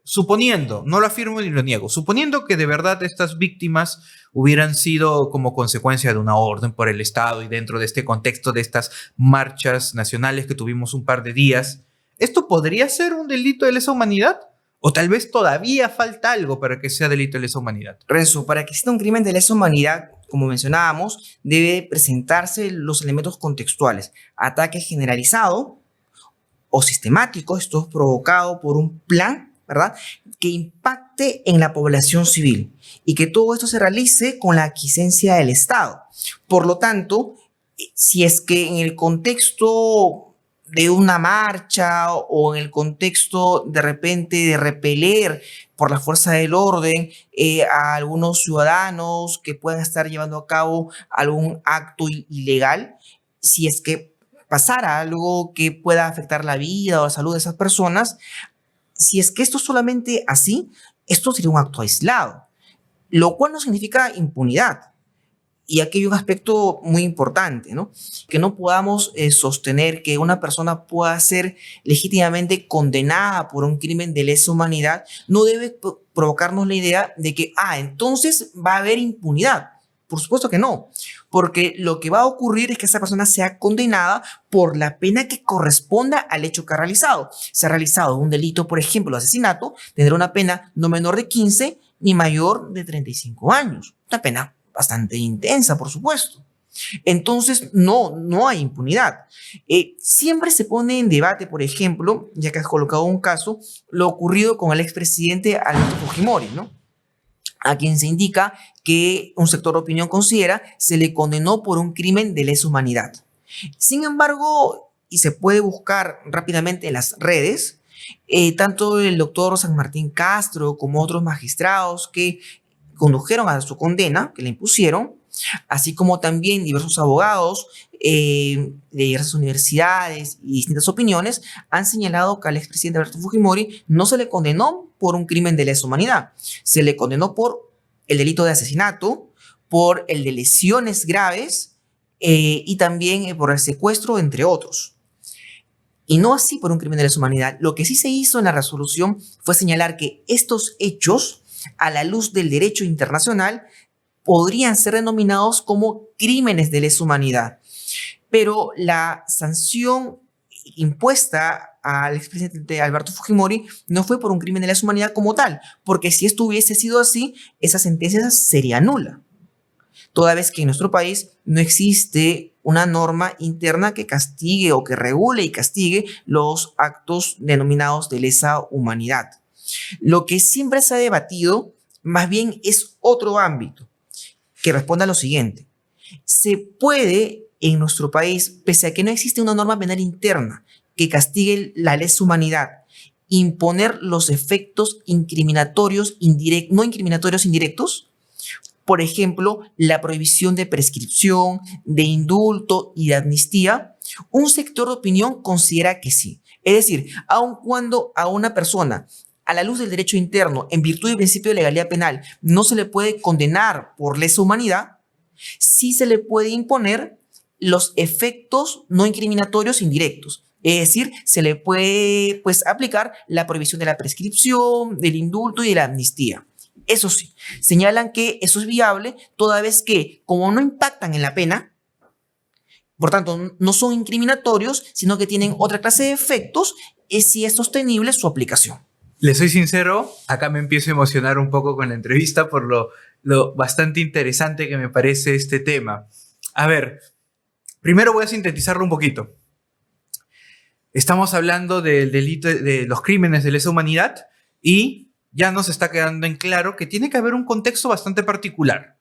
suponiendo, no lo afirmo ni lo niego, suponiendo que de verdad estas víctimas hubieran sido como consecuencia de una orden por el Estado y dentro de este contexto de estas marchas nacionales que tuvimos un par de días, ¿esto podría ser un delito de lesa humanidad? ¿O tal vez todavía falta algo para que sea delito de lesa humanidad?
Renzo, para que exista un crimen de lesa humanidad, como mencionábamos, debe presentarse los elementos contextuales. Ataque generalizado o sistemático, esto es provocado por un plan, ¿verdad?, que impacte en la población civil y que todo esto se realice con la aquiescencia del Estado. Por lo tanto, si es que en el contexto de una marcha o en el contexto de repente de repeler por la fuerza del orden a algunos ciudadanos que puedan estar llevando a cabo algún acto ilegal, si es que pasara algo que pueda afectar la vida o la salud de esas personas, si es que esto es solamente así, esto sería un acto aislado, lo cual no significa impunidad. Y aquí hay un aspecto muy importante, ¿no? Que no podamos sostener que una persona pueda ser legítimamente condenada por un crimen de lesa humanidad, no debe provocarnos la idea de que, entonces va a haber impunidad. Por supuesto que no, porque lo que va a ocurrir es que esa persona sea condenada por la pena que corresponda al hecho que ha realizado. Si ha realizado un delito, por ejemplo, asesinato, tendrá una pena no menor de 15 ni mayor de 35 años. Una pena bastante intensa, por supuesto. Entonces, no hay impunidad. Siempre se pone en debate, por ejemplo, ya que has colocado un caso, lo ocurrido con el expresidente Alberto Fujimori, ¿no? A quien se indica que un sector de opinión considera se le condenó por un crimen de lesa humanidad. Sin embargo, y se puede buscar rápidamente en las redes, tanto el doctor San Martín Castro como otros magistrados que condujeron a su condena, que le impusieron, así como también diversos abogados de diversas universidades y distintas opiniones, han señalado que al expresidente Alberto Fujimori no se le condenó por un crimen de lesa humanidad, se le condenó por el delito de asesinato, por el de lesiones graves y también por el secuestro, entre otros. Y no así por un crimen de lesa humanidad. Lo que sí se hizo en la resolución fue señalar que estos hechos, a la luz del derecho internacional, podrían ser denominados como crímenes de lesa humanidad. Pero la sanción impuesta al expresidente Alberto Fujimori no fue por un crimen de lesa humanidad como tal, porque si esto hubiese sido así, esa sentencia sería nula, toda vez que en nuestro país no existe una norma interna que castigue o que regule y castigue los actos denominados de lesa humanidad. Lo que siempre se ha debatido más bien es otro ámbito, que responde a lo siguiente. Se puede en nuestro país, pese a que no existe una norma penal interna que castigue la lesa humanidad, imponer los efectos incriminatorios no incriminatorios indirectos, por ejemplo, la prohibición de prescripción, de indulto y de amnistía. Un sector de opinión considera que sí. Es decir, aun cuando a una persona, a la luz del derecho interno, en virtud del principio de legalidad penal, no se le puede condenar por lesa humanidad, sí se le puede imponer los efectos no incriminatorios indirectos. Es decir, se le puede aplicar la prohibición de la prescripción, del indulto y de la amnistía. Eso sí, señalan que eso es viable toda vez que, como no impactan en la pena, por tanto, no son incriminatorios, sino que tienen otra clase de efectos, si es sostenible su aplicación.
Le soy sincero, acá me empiezo a emocionar un poco con la entrevista por lo bastante interesante que me parece este tema. A ver, primero voy a sintetizarlo un poquito. Estamos hablando del delito de los crímenes de lesa humanidad y ya nos está quedando en claro que tiene que haber un contexto bastante particular.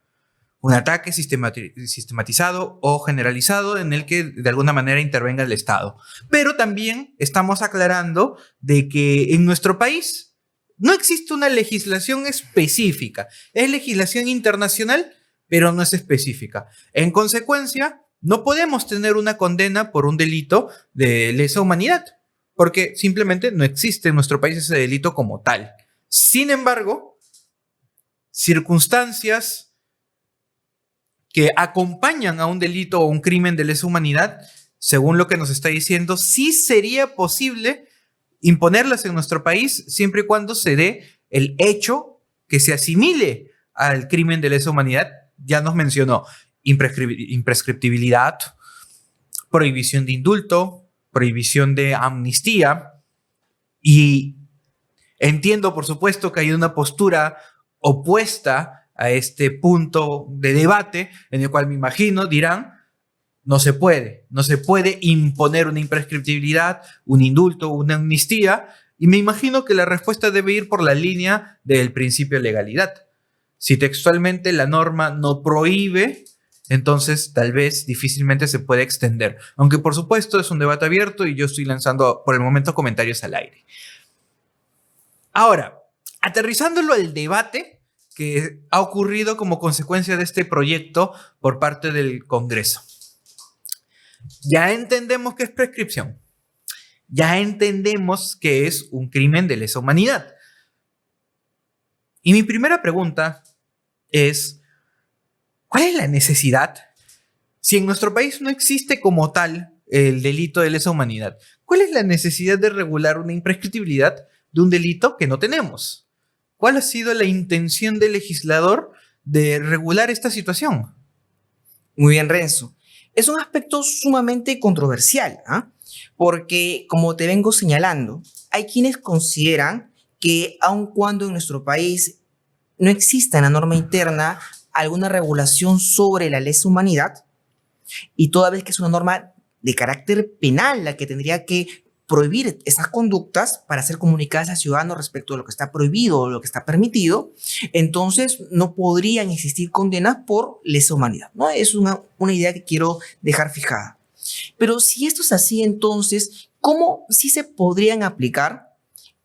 Un ataque sistematizado o generalizado en el que de alguna manera intervenga el Estado. Pero también estamos aclarando de que en nuestro país no existe una legislación específica. Es legislación internacional, pero no es específica. En consecuencia, no podemos tener una condena por un delito de lesa humanidad, porque simplemente no existe en nuestro país ese delito como tal. Sin embargo, circunstancias que acompañan a un delito o un crimen de lesa humanidad, según lo que nos está diciendo, sí sería posible imponerlas en nuestro país siempre y cuando se dé el hecho que se asimile al crimen de lesa humanidad. Ya nos mencionó imprescriptibilidad, prohibición de indulto, prohibición de amnistía, y entiendo, por supuesto, que hay una postura opuesta a este punto de debate, en el cual me imagino dirán, no se puede imponer una imprescriptibilidad, un indulto, una amnistía, y me imagino que la respuesta debe ir por la línea del principio de legalidad. Si textualmente la norma no prohíbe, entonces tal vez difícilmente se puede extender. Aunque por supuesto es un debate abierto y yo estoy lanzando por el momento comentarios al aire. Ahora, aterrizándolo al debate que ha ocurrido como consecuencia de este proyecto por parte del Congreso. Ya entendemos que es prescripción. Ya entendemos que es un crimen de lesa humanidad. Y mi primera pregunta es, ¿cuál es la necesidad? Si en nuestro país no existe como tal el delito de lesa humanidad, ¿cuál es la necesidad de regular una imprescriptibilidad de un delito que no tenemos? ¿Cuál ha sido la intención del legislador de regular esta situación?
Muy bien, Renzo. Es un aspecto sumamente controversial, ¿ah? Porque, como te vengo señalando, hay quienes consideran que aun cuando en nuestro país no exista en la norma interna alguna regulación sobre la lesa humanidad, y toda vez que es una norma de carácter penal la que tendría que prohibir esas conductas para ser comunicadas al ciudadano respecto de lo que está prohibido o lo que está permitido, entonces no podrían existir condenas por lesa humanidad, ¿no? Es una idea que quiero dejar fijada. Pero si esto es así, entonces, ¿cómo sí se podrían aplicar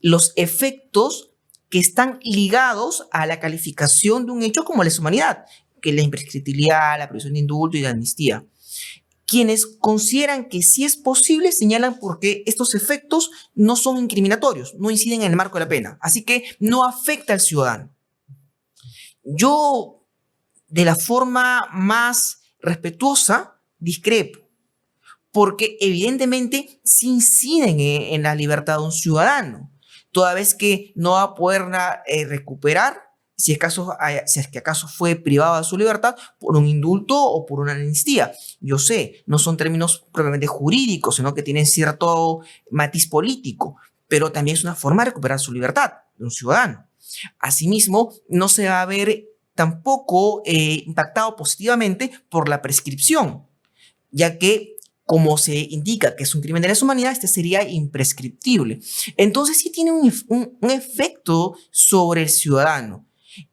los efectos que están ligados a la calificación de un hecho como lesa humanidad, que es la imprescriptibilidad, la prohibición de indulto y de amnistía? Quienes consideran que sí es posible señalan porque estos efectos no son incriminatorios, no inciden en el marco de la pena, así que no afecta al ciudadano. Yo, de la forma más respetuosa, discrepo, porque evidentemente sí inciden en la libertad de un ciudadano, toda vez que no va a poder recuperar si es que acaso fue privado de su libertad por un indulto o por una amnistía. Yo sé, no son términos propiamente jurídicos, sino que tienen cierto matiz político, pero también es una forma de recuperar su libertad de un ciudadano. Asimismo, no se va a ver tampoco impactado positivamente por la prescripción, ya que como se indica que es un crimen de lesa humanidad, este sería imprescriptible. Entonces sí tiene un efecto sobre el ciudadano.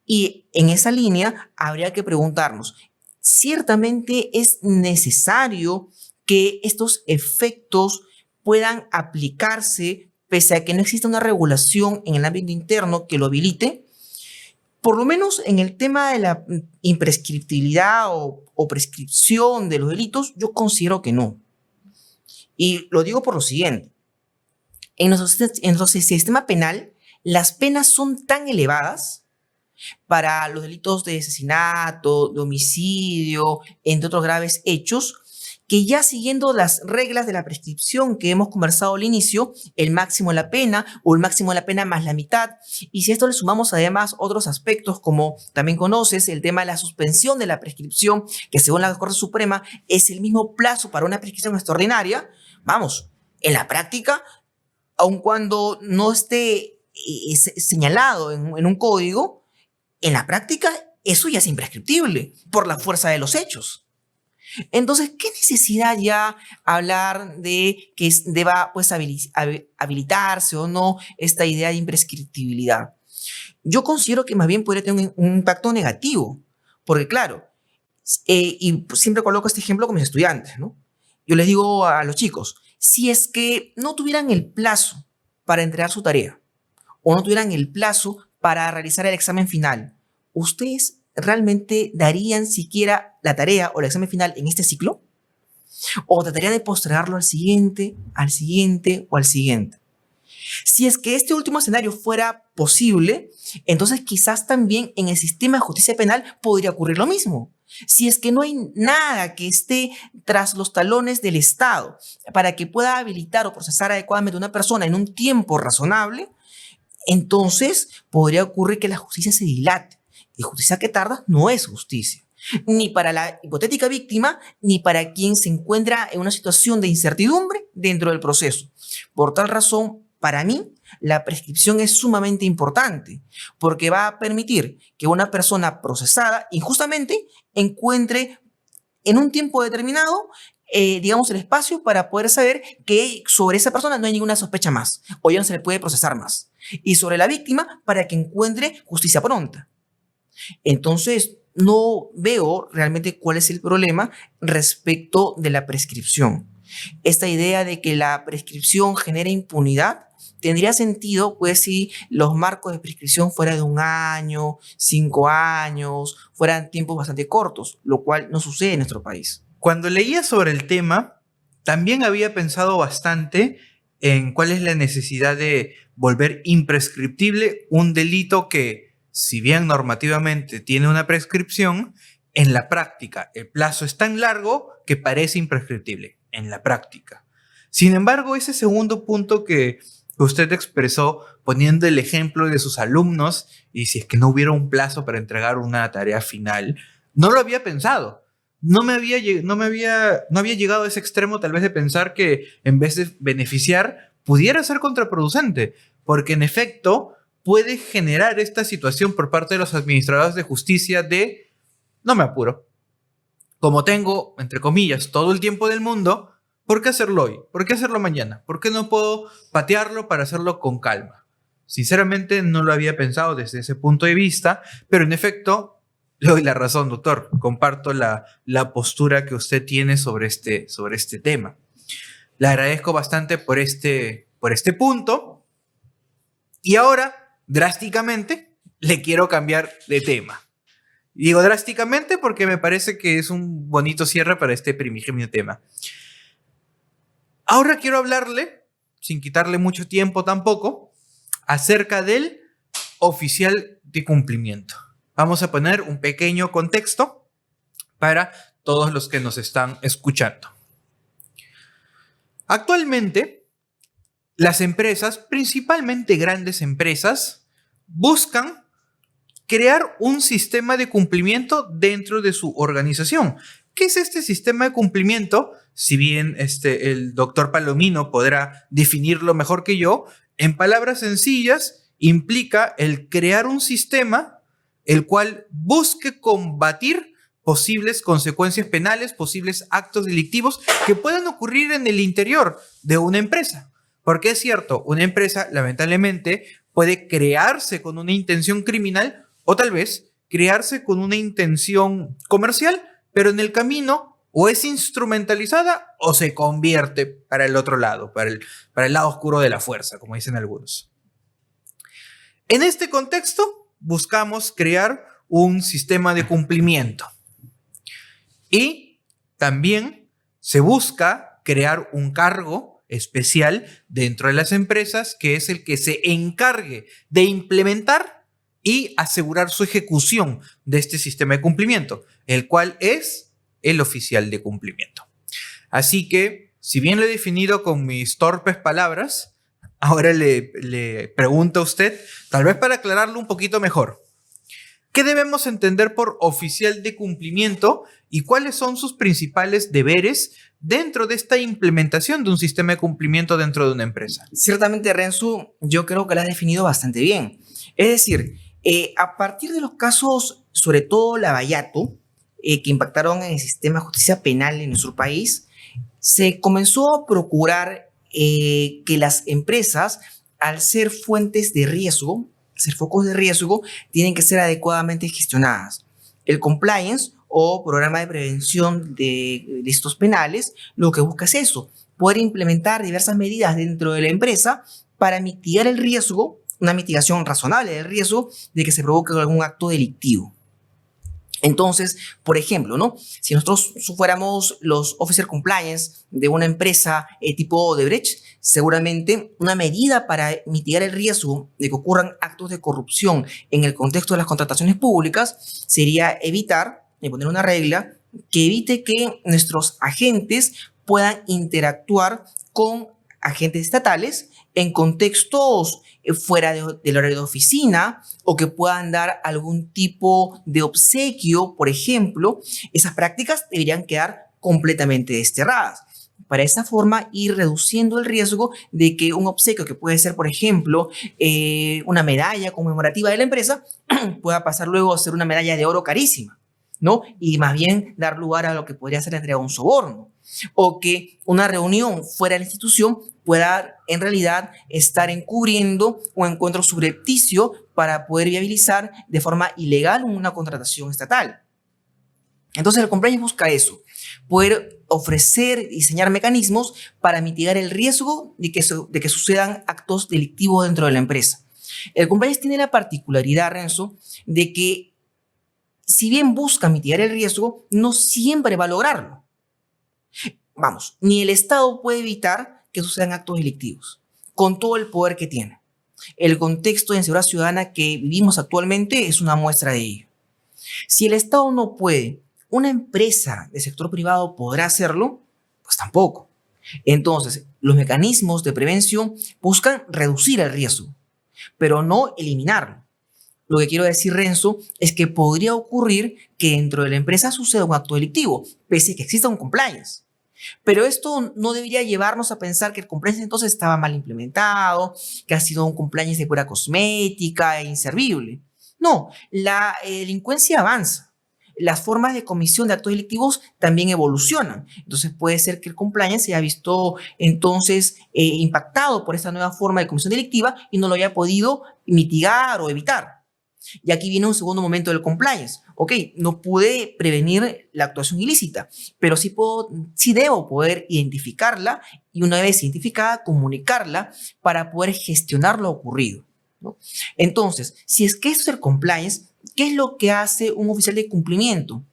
Y en esa línea habría que preguntarnos, ¿ciertamente es necesario que estos efectos puedan aplicarse pese a que no exista una regulación en el ámbito interno que lo habilite? Por lo menos en el tema de la imprescriptibilidad o prescripción de los delitos, yo considero que no. Y lo digo por lo siguiente. En nuestro sistema penal, las penas son tan elevadas para los delitos de asesinato, de homicidio, entre otros graves hechos, que ya siguiendo las reglas de la prescripción que hemos conversado al inicio, el máximo de la pena o el máximo de la pena más la mitad, y si a esto le sumamos además otros aspectos como también conoces el tema de la suspensión de la prescripción, que según la Corte Suprema es el mismo plazo para una prescripción extraordinaria, vamos, en la práctica, aun cuando no esté señalado en un código, en la práctica eso ya es imprescriptible por la fuerza de los hechos. Entonces, ¿qué necesidad ya hablar de que deba pues habilitarse o no esta idea de imprescriptibilidad? Yo considero que más bien podría tener un impacto negativo, porque claro, y siempre coloco este ejemplo con mis estudiantes, ¿no? Yo les digo a los chicos, si es que no tuvieran el plazo para entregar su tarea o no tuvieran el plazo para realizar el examen final, ¿ustedes realmente darían siquiera la tarea o el examen final en este ciclo? ¿O tratarían de postergarlo al siguiente o al siguiente? Si es que este último escenario fuera posible, entonces quizás también en el sistema de justicia penal podría ocurrir lo mismo. Si es que no hay nada que esté tras los talones del Estado para que pueda habilitar o procesar adecuadamente a una persona en un tiempo razonable, entonces podría ocurrir que la justicia se dilate. Y justicia que tarda no es justicia, ni para la hipotética víctima, ni para quien se encuentra en una situación de incertidumbre dentro del proceso. Por tal razón, para mí, la prescripción es sumamente importante, porque va a permitir que una persona procesada injustamente encuentre en un tiempo determinado, digamos, el espacio para poder saber que sobre esa persona no hay ninguna sospecha más, o ya no se le puede procesar más. Y sobre la víctima, para que encuentre justicia pronta. Entonces, no veo realmente cuál es el problema respecto de la prescripción. Esta idea de que la prescripción genera impunidad tendría sentido, pues, si los marcos de prescripción fueran de 1 año, 5 años, fueran tiempos bastante cortos, lo cual no sucede en nuestro país.
Cuando leía sobre el tema, también había pensado bastante en cuál es la necesidad de volver imprescriptible un delito que, si bien normativamente tiene una prescripción, en la práctica el plazo es tan largo que parece imprescriptible, en la práctica. Sin embargo, ese segundo punto que usted expresó poniendo el ejemplo de sus alumnos y si es que no hubiera un plazo para entregar una tarea final, no lo había pensado. No había llegado a ese extremo tal vez de pensar que en vez de beneficiar pudiera ser contraproducente, porque en efecto puede generar esta situación por parte de los administradores de justicia de no me apuro. Como tengo, entre comillas, todo el tiempo del mundo, ¿por qué hacerlo hoy? ¿Por qué hacerlo mañana? ¿Por qué no puedo patearlo para hacerlo con calma? Sinceramente no lo había pensado desde ese punto de vista, pero en efecto le doy la razón, doctor. Comparto la postura que usted tiene sobre este tema. Le agradezco bastante por este punto. Y ahora, drásticamente, le quiero cambiar de tema. Digo drásticamente porque me parece que es un bonito cierre para este primigenio tema. Ahora quiero hablarle, sin quitarle mucho tiempo tampoco, acerca del oficial de cumplimiento. Vamos a poner un pequeño contexto para todos los que nos están escuchando. Actualmente, las empresas, principalmente grandes empresas, buscan crear un sistema de cumplimiento dentro de su organización. ¿Qué es este sistema de cumplimiento? Si bien el doctor Palomino podrá definirlo mejor que yo, en palabras sencillas, implica el crear un sistema el cual busque combatir posibles consecuencias penales, posibles actos delictivos que puedan ocurrir en el interior de una empresa. Porque es cierto, una empresa lamentablemente puede crearse con una intención criminal o tal vez crearse con una intención comercial, pero en el camino o es instrumentalizada o se convierte para el otro lado, para el lado oscuro de la fuerza, como dicen algunos. En este contexto, buscamos crear un sistema de cumplimiento. Y también se busca crear un cargo especial dentro de las empresas que es el que se encargue de implementar y asegurar su ejecución de este sistema de cumplimiento, el cual es el oficial de cumplimiento. Así que, si bien lo he definido con mis torpes palabras, ahora le pregunto a usted, tal vez para aclararlo un poquito mejor, ¿qué debemos entender por oficial de cumplimiento y cuáles son sus principales deberes dentro de esta implementación de un sistema de cumplimiento dentro de una empresa?
Ciertamente, Renzo, yo creo que lo has definido bastante bien. Es decir, a partir de los casos, sobre todo Lavallato, que impactaron en el sistema de justicia penal en nuestro país, se comenzó a procurar que las empresas, al ser fuentes de riesgo, ser focos de riesgo, tienen que ser adecuadamente gestionadas. El compliance o programa de prevención de delitos penales lo que busca es eso, poder implementar diversas medidas dentro de la empresa para mitigar el riesgo, una mitigación razonable del riesgo de que se provoque algún acto delictivo. Entonces, por ejemplo, ¿no? Si nosotros fuéramos los officer compliance de una empresa tipo Odebrecht, seguramente una medida para mitigar el riesgo de que ocurran actos de corrupción en el contexto de las contrataciones públicas sería evitar, poner una regla que evite que nuestros agentes puedan interactuar con agentes estatales en contextos fuera del horario de oficina o que puedan dar algún tipo de obsequio, por ejemplo. Esas prácticas deberían quedar completamente desterradas. Para esa forma, ir reduciendo el riesgo de que un obsequio que puede ser, por ejemplo, una medalla conmemorativa de la empresa, pueda pasar luego a ser una medalla de oro carísima, ¿no? Y más bien dar lugar a lo que podría ser la entrega de un soborno. O que una reunión fuera de la institución pueda en realidad estar encubriendo un encuentro subrepticio para poder viabilizar de forma ilegal una contratación estatal. Entonces el compliance busca eso, poder ofrecer, diseñar mecanismos para mitigar el riesgo de que sucedan actos delictivos dentro de la empresa. El compliance tiene la particularidad, Renzo, de que si bien busca mitigar el riesgo, no siempre va a lograrlo. vamos, ni el Estado puede evitar que sucedan actos delictivos, con todo el poder que tiene. El contexto de inseguridad ciudadana que vivimos actualmente es una muestra de ello. Si el Estado no puede, ¿una empresa del sector privado podrá hacerlo? Pues tampoco. Entonces, los mecanismos de prevención buscan reducir el riesgo, pero no eliminarlo. Lo que quiero decir, Renzo, es que podría ocurrir que dentro de la empresa suceda un acto delictivo, pese a que exista un compliance. Pero esto no debería llevarnos a pensar que el compliance entonces estaba mal implementado, que ha sido un compliance de pura cosmética e inservible. No, la delincuencia avanza. Las formas de comisión de actos delictivos también evolucionan. Entonces puede ser que el compliance se haya visto entonces impactado por esta nueva forma de comisión delictiva y no lo haya podido mitigar o evitar. Y aquí viene un segundo momento del compliance. Ok, no pude prevenir la actuación ilícita, pero sí debo poder identificarla y una vez identificada, comunicarla para poder gestionar lo ocurrido, ¿no? Entonces, si es que esto es el compliance, ¿qué es lo que hace un oficial de cumplimiento?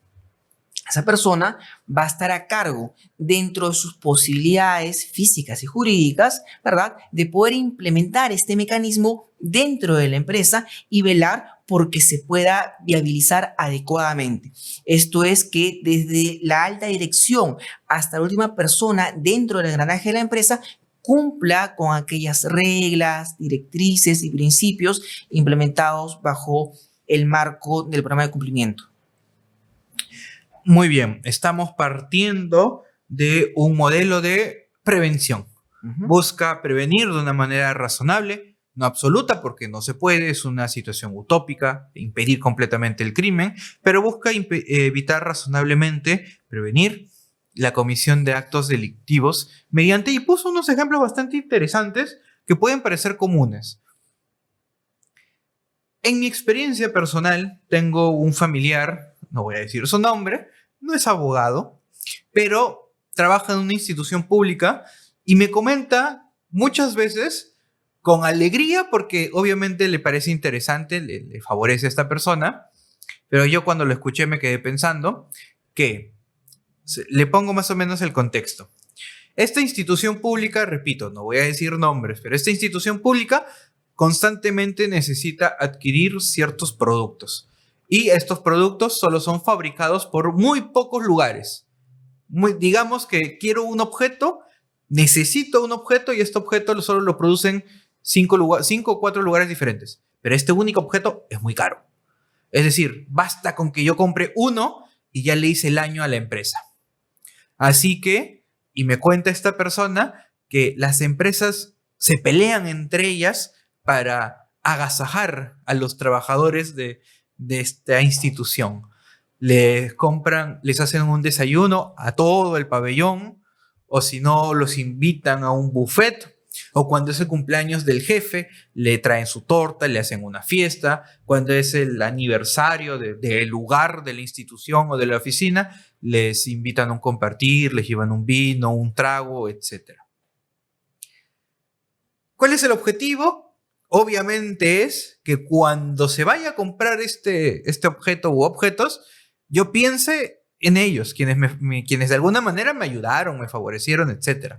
Esa persona va a estar a cargo, dentro de sus posibilidades físicas y jurídicas, ¿verdad?, de poder implementar este mecanismo dentro de la empresa y velar porque se pueda viabilizar adecuadamente. Esto es que desde la alta dirección hasta la última persona dentro del engranaje de la empresa cumpla con aquellas reglas, directrices y principios implementados bajo el marco del programa de cumplimiento.
Muy bien, estamos partiendo de un modelo de prevención. Busca prevenir de una manera razonable, no absoluta porque no se puede, es una situación utópica, impedir completamente el crimen, pero busca evitar razonablemente prevenir la comisión de actos delictivos mediante, y puso unos ejemplos bastante interesantes que pueden parecer comunes. En mi experiencia personal, tengo un familiar, no voy a decir su nombre, no es abogado, pero trabaja en una institución pública y me comenta muchas veces con alegría porque obviamente le parece interesante, le favorece a esta persona, pero yo cuando lo escuché me quedé pensando que le pongo más o menos el contexto. Esta institución pública, repito, no voy a decir nombres, pero esta institución pública constantemente necesita adquirir ciertos productos. Y estos productos solo son fabricados por muy pocos lugares. Digamos que quiero un objeto, necesito un objeto y este objeto solo lo producen 5 o 4 lugares diferentes. Pero este único objeto es muy caro. Es decir, basta con que yo compre uno y ya le hice el año a la empresa. Así que, y me cuenta esta persona, que las empresas se pelean entre ellas para agasajar a los trabajadores de esta institución. Les hacen un desayuno a todo el pabellón, o si no, los invitan a un buffet, o cuando es el cumpleaños del jefe, le traen su torta, le hacen una fiesta, cuando es el aniversario del lugar, de la institución o de la oficina, les invitan a un compartir, les llevan un vino, un trago, etc. ¿Cuál es el objetivo? Obviamente es que cuando se vaya a comprar este objeto u objetos, yo piense en ellos, quienes de alguna manera me ayudaron, me favorecieron, etc.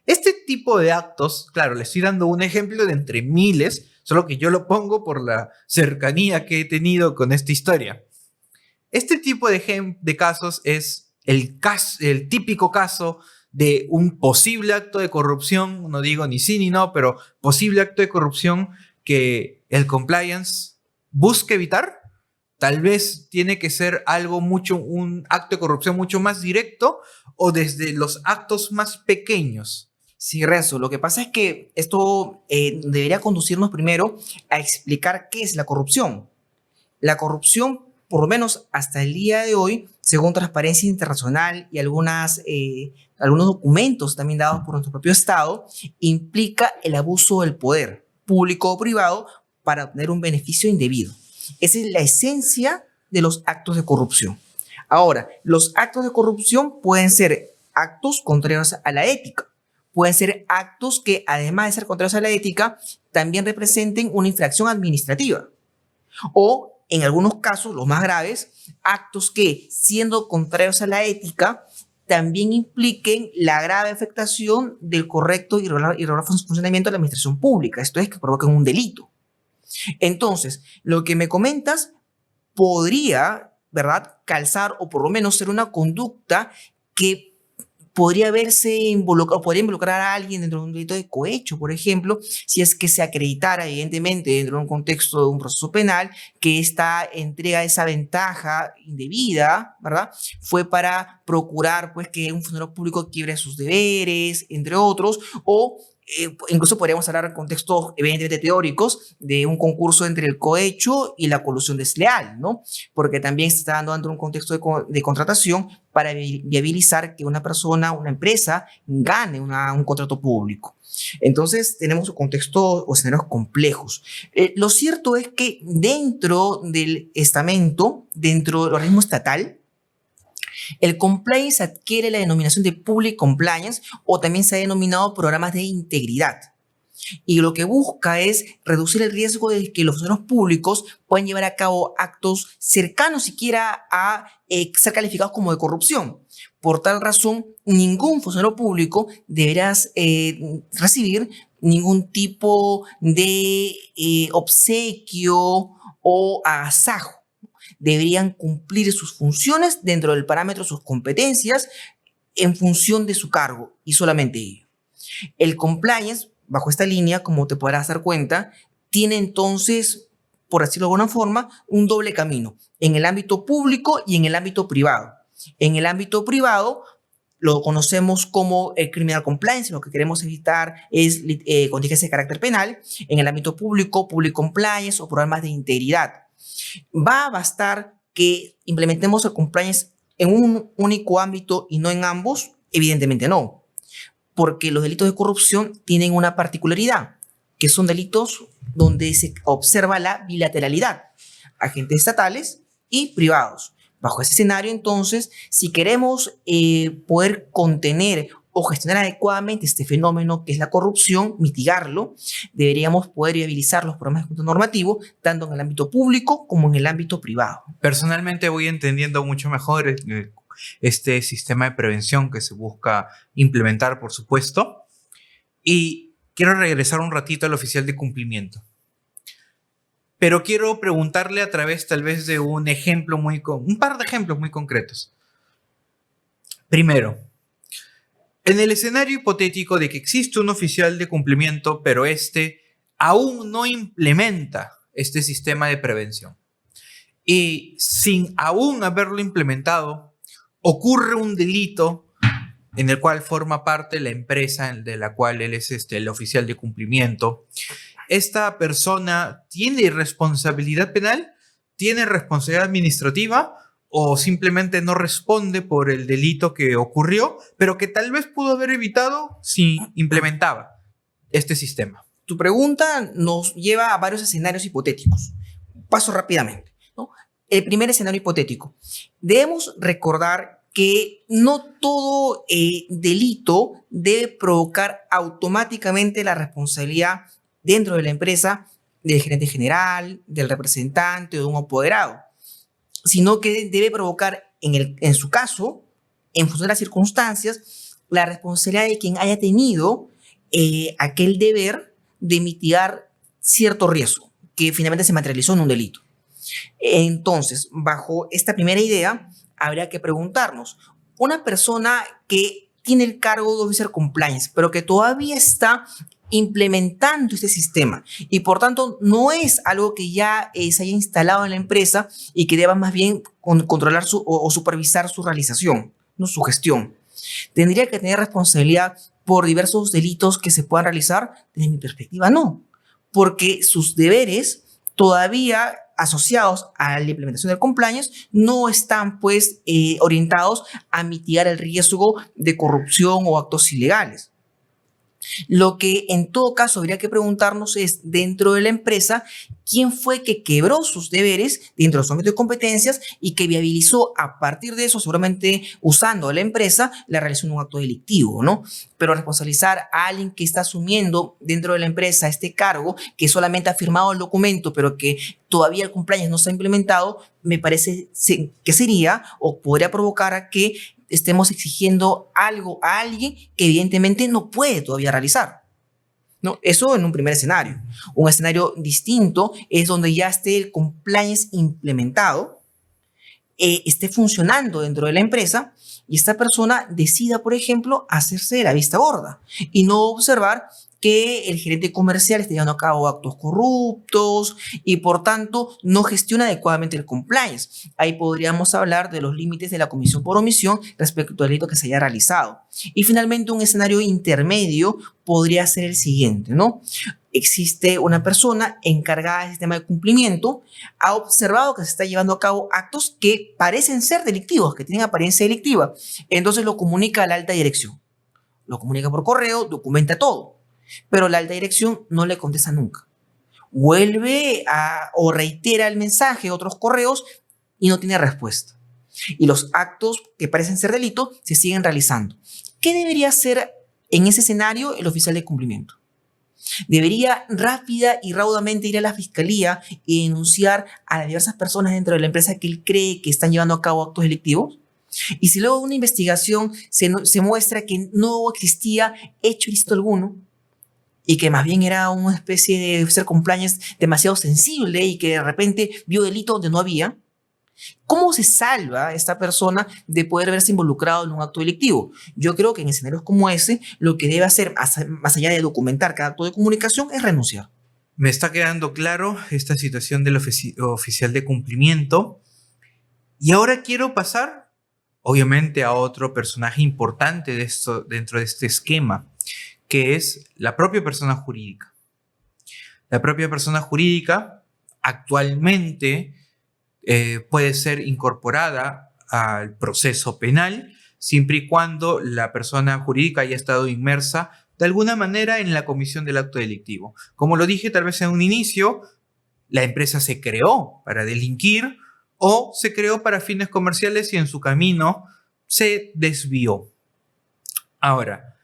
Este tipo de actos, claro, le estoy dando un ejemplo de entre miles, solo que yo lo pongo por la cercanía que he tenido con esta historia. Este tipo de casos es el típico caso de un posible acto de corrupción, no digo ni sí ni no, pero posible acto de corrupción que el compliance busca evitar. Tal vez tiene que ser un acto de corrupción mucho más directo o desde los actos más pequeños.
Sí, Renzo, lo que pasa es que esto debería conducirnos primero a explicar qué es la corrupción. La corrupción, por lo menos hasta el día de hoy, según Transparencia Internacional y algunos documentos también dados por nuestro propio Estado, implica el abuso del poder, público o privado, para obtener un beneficio indebido. Esa es la esencia de los actos de corrupción. Ahora, los actos de corrupción pueden ser actos contrarios a la ética. Pueden ser actos que, además de ser contrarios a la ética, también representen una infracción administrativa. O, en algunos casos, los más graves, actos que, siendo contrarios a la ética, también impliquen la grave afectación del correcto y irregular funcionamiento de la administración pública, esto es, que provoquen un delito. Entonces, lo que me comentas podría, ¿verdad?, calzar o por lo menos ser una conducta que podría verse involucrado, podría involucrar a alguien dentro de un delito de cohecho, por ejemplo, si es que se acreditara evidentemente dentro de un contexto de un proceso penal que esta entrega de esa ventaja indebida, ¿verdad?, fue para procurar pues que un funcionario público quiebre sus deberes, entre otros, o incluso podríamos hablar en contextos evidentemente teóricos de un concurso entre el cohecho y la colusión desleal, ¿no? Porque también se está dando dentro de un contexto de contratación para viabilizar que una persona, una empresa, gane un contrato público. Entonces, tenemos contextos o escenarios complejos. Lo cierto es que dentro del estamento, dentro del organismo estatal, el compliance adquiere la denominación de public compliance o también se ha denominado programas de integridad. Y lo que busca es reducir el riesgo de que los funcionarios públicos puedan llevar a cabo actos cercanos siquiera a ser calificados como de corrupción. Por tal razón, ningún funcionario público deberá recibir ningún tipo de obsequio o agasajo. Deberían cumplir sus funciones dentro del parámetro de sus competencias en función de su cargo y solamente ello. El compliance, bajo esta línea, como te podrás dar cuenta, tiene entonces, por decirlo de alguna forma, un doble camino, en el ámbito público y en el ámbito privado. En el ámbito privado lo conocemos como el criminal compliance, lo que queremos evitar es contingencia de carácter penal. En el ámbito público, public compliance o programas de integridad. ¿Va a bastar que implementemos el compliance en un único ámbito y no en ambos? Evidentemente no, porque los delitos de corrupción tienen una particularidad, que son delitos donde se observa la bilateralidad, agentes estatales y privados. Bajo ese escenario, entonces, si queremos poder contener o gestionar adecuadamente este fenómeno que es la corrupción, mitigarlo, deberíamos poder viabilizar los programas de control normativo tanto en el ámbito público como en el ámbito privado.
Personalmente voy entendiendo mucho mejor este sistema de prevención que se busca implementar, por supuesto, y quiero regresar un ratito al oficial de cumplimiento. Pero quiero preguntarle a través tal vez de un par de ejemplos muy concretos. Primero, en el escenario hipotético de que existe un oficial de cumplimiento, pero este aún no implementa este sistema de prevención. Y sin aún haberlo implementado, ocurre un delito en el cual forma parte la empresa de la cual él es el oficial de cumplimiento. ¿Esta persona tiene responsabilidad penal? ¿Tiene responsabilidad administrativa? ¿O simplemente no responde por el delito que ocurrió, pero que tal vez pudo haber evitado si implementaba este sistema?
Tu pregunta nos lleva a varios escenarios hipotéticos. Paso rápidamente, ¿no? El primer escenario hipotético. Debemos recordar que no todo delito debe provocar automáticamente la responsabilidad dentro de la empresa del gerente general, del representante o de un apoderado, sino que debe provocar, en su caso, en función de las circunstancias, la responsabilidad de quien haya tenido aquel deber de mitigar cierto riesgo que finalmente se materializó en un delito. Entonces, bajo esta primera idea, habría que preguntarnos, una persona que tiene el cargo de Officer Compliance, pero que todavía está implementando este sistema y por tanto no es algo que ya se haya instalado en la empresa y que deba más bien controlar o supervisar su realización, no su gestión. ¿Tendría que tener responsabilidad por diversos delitos que se puedan realizar? Desde mi perspectiva, no, porque sus deberes todavía asociados a la implementación del compliance no están pues orientados a mitigar el riesgo de corrupción o actos ilegales. Lo que en todo caso habría que preguntarnos es, dentro de la empresa, ¿quién fue que quebró sus deberes dentro de los ámbitos de competencias y que viabilizó a partir de eso, seguramente usando a la empresa, la realización de un acto delictivo, ¿no? Pero responsabilizar a alguien que está asumiendo dentro de la empresa este cargo, que solamente ha firmado el documento, pero que todavía el compliance no se ha implementado, me parece que sería o podría provocar a que estemos exigiendo algo a alguien que evidentemente no puede todavía realizar, ¿no? Eso en un primer escenario. Un escenario distinto es donde ya esté el compliance implementado, esté funcionando dentro de la empresa y esta persona decida, por ejemplo, hacerse de la vista gorda y no observar que el gerente comercial esté llevando a cabo actos corruptos y por tanto no gestiona adecuadamente el compliance. Ahí podríamos hablar de los límites de la comisión por omisión respecto al delito que se haya realizado. Y finalmente un escenario intermedio podría ser el siguiente, ¿no? Existe una persona encargada del sistema de cumplimiento, ha observado que se está llevando a cabo actos que parecen ser delictivos, que tienen apariencia delictiva. Entonces lo comunica a la alta dirección. Lo comunica por correo, documenta todo. Pero la alta dirección no le contesta nunca. Vuelve o reitera el mensaje, otros correos, y no tiene respuesta. Y los actos que parecen ser delito se siguen realizando. ¿Qué debería hacer en ese escenario el oficial de cumplimiento? Debería rápida y raudamente ir a la fiscalía y denunciar a las diversas personas dentro de la empresa que él cree que están llevando a cabo actos delictivos. Y si luego de una investigación se muestra que no existía hecho ilícito alguno, y que más bien era una especie de ser compliance demasiado sensible y que de repente vio delito donde no había, ¿cómo se salva esta persona de poder verse involucrado en un acto delictivo? Yo creo que en escenarios como ese, lo que debe hacer, más allá de documentar cada acto de comunicación, es renunciar.
Me está quedando claro esta situación del oficial de cumplimiento. Y ahora quiero pasar, obviamente, a otro personaje importante de esto, dentro de este esquema, que es la propia persona jurídica. La propia persona jurídica actualmente puede ser incorporada al proceso penal siempre y cuando la persona jurídica haya estado inmersa de alguna manera en la comisión del acto delictivo. Como lo dije tal vez en un inicio, la empresa se creó para delinquir o se creó para fines comerciales y en su camino se desvió. Ahora,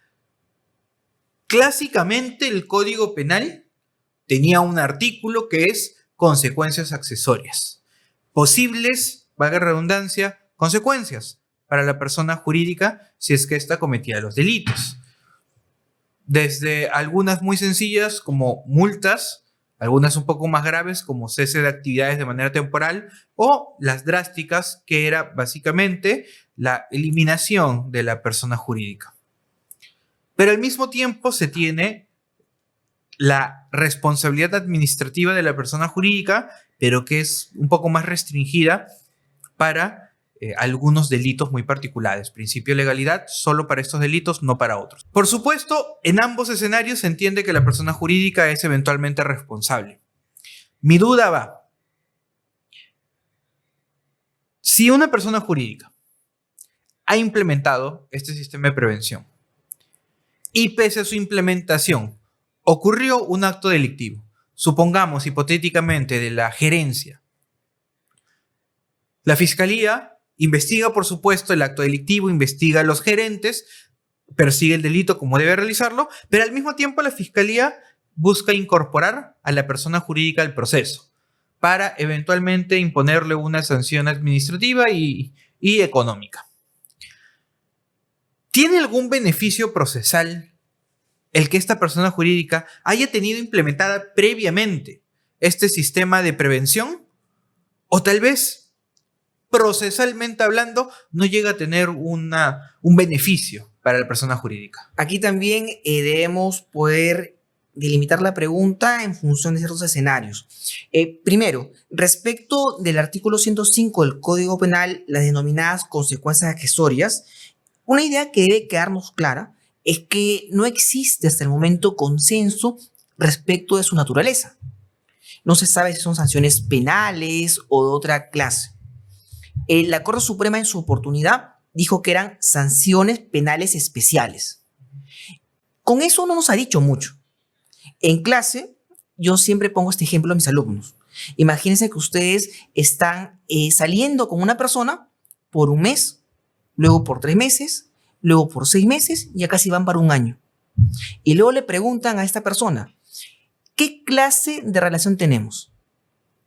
clásicamente el Código Penal tenía un artículo que es consecuencias accesorias. Posibles, valga la redundancia, consecuencias para la persona jurídica si es que ésta cometía los delitos. Desde algunas muy sencillas como multas, algunas un poco más graves como cese de actividades de manera temporal o las drásticas que era básicamente la eliminación de la persona jurídica. Pero al mismo tiempo se tiene la responsabilidad administrativa de la persona jurídica, pero que es un poco más restringida para algunos delitos muy particulares. Principio de legalidad solo para estos delitos, no para otros. Por supuesto, en ambos escenarios se entiende que la persona jurídica es eventualmente responsable. Mi duda va: si una persona jurídica ha implementado este sistema de prevención y pese a su implementación ocurrió un acto delictivo, supongamos hipotéticamente de la gerencia, la fiscalía investiga por supuesto el acto delictivo, investiga a los gerentes, persigue el delito como debe realizarlo, pero al mismo tiempo la fiscalía busca incorporar a la persona jurídica al proceso para eventualmente imponerle una sanción administrativa y económica. ¿Tiene algún beneficio procesal el que esta persona jurídica haya tenido implementada previamente este sistema de prevención? ¿O tal vez, procesalmente hablando, no llega a tener un beneficio para la persona jurídica?
Aquí también debemos poder delimitar la pregunta en función de ciertos escenarios. Primero, respecto del artículo 105 del Código Penal, las denominadas consecuencias accesorias, una idea que debe quedarnos clara es que no existe hasta el momento consenso respecto de su naturaleza. No se sabe si son sanciones penales o de otra clase. La Corte Suprema en su oportunidad dijo que eran sanciones penales especiales. Con eso no nos ha dicho mucho. En clase, yo siempre pongo este ejemplo a mis alumnos. Imagínense que ustedes están saliendo con una persona por un mes, luego por 3 meses, luego por 6 meses y ya casi van para un año. Y luego le preguntan a esta persona, ¿qué clase de relación tenemos?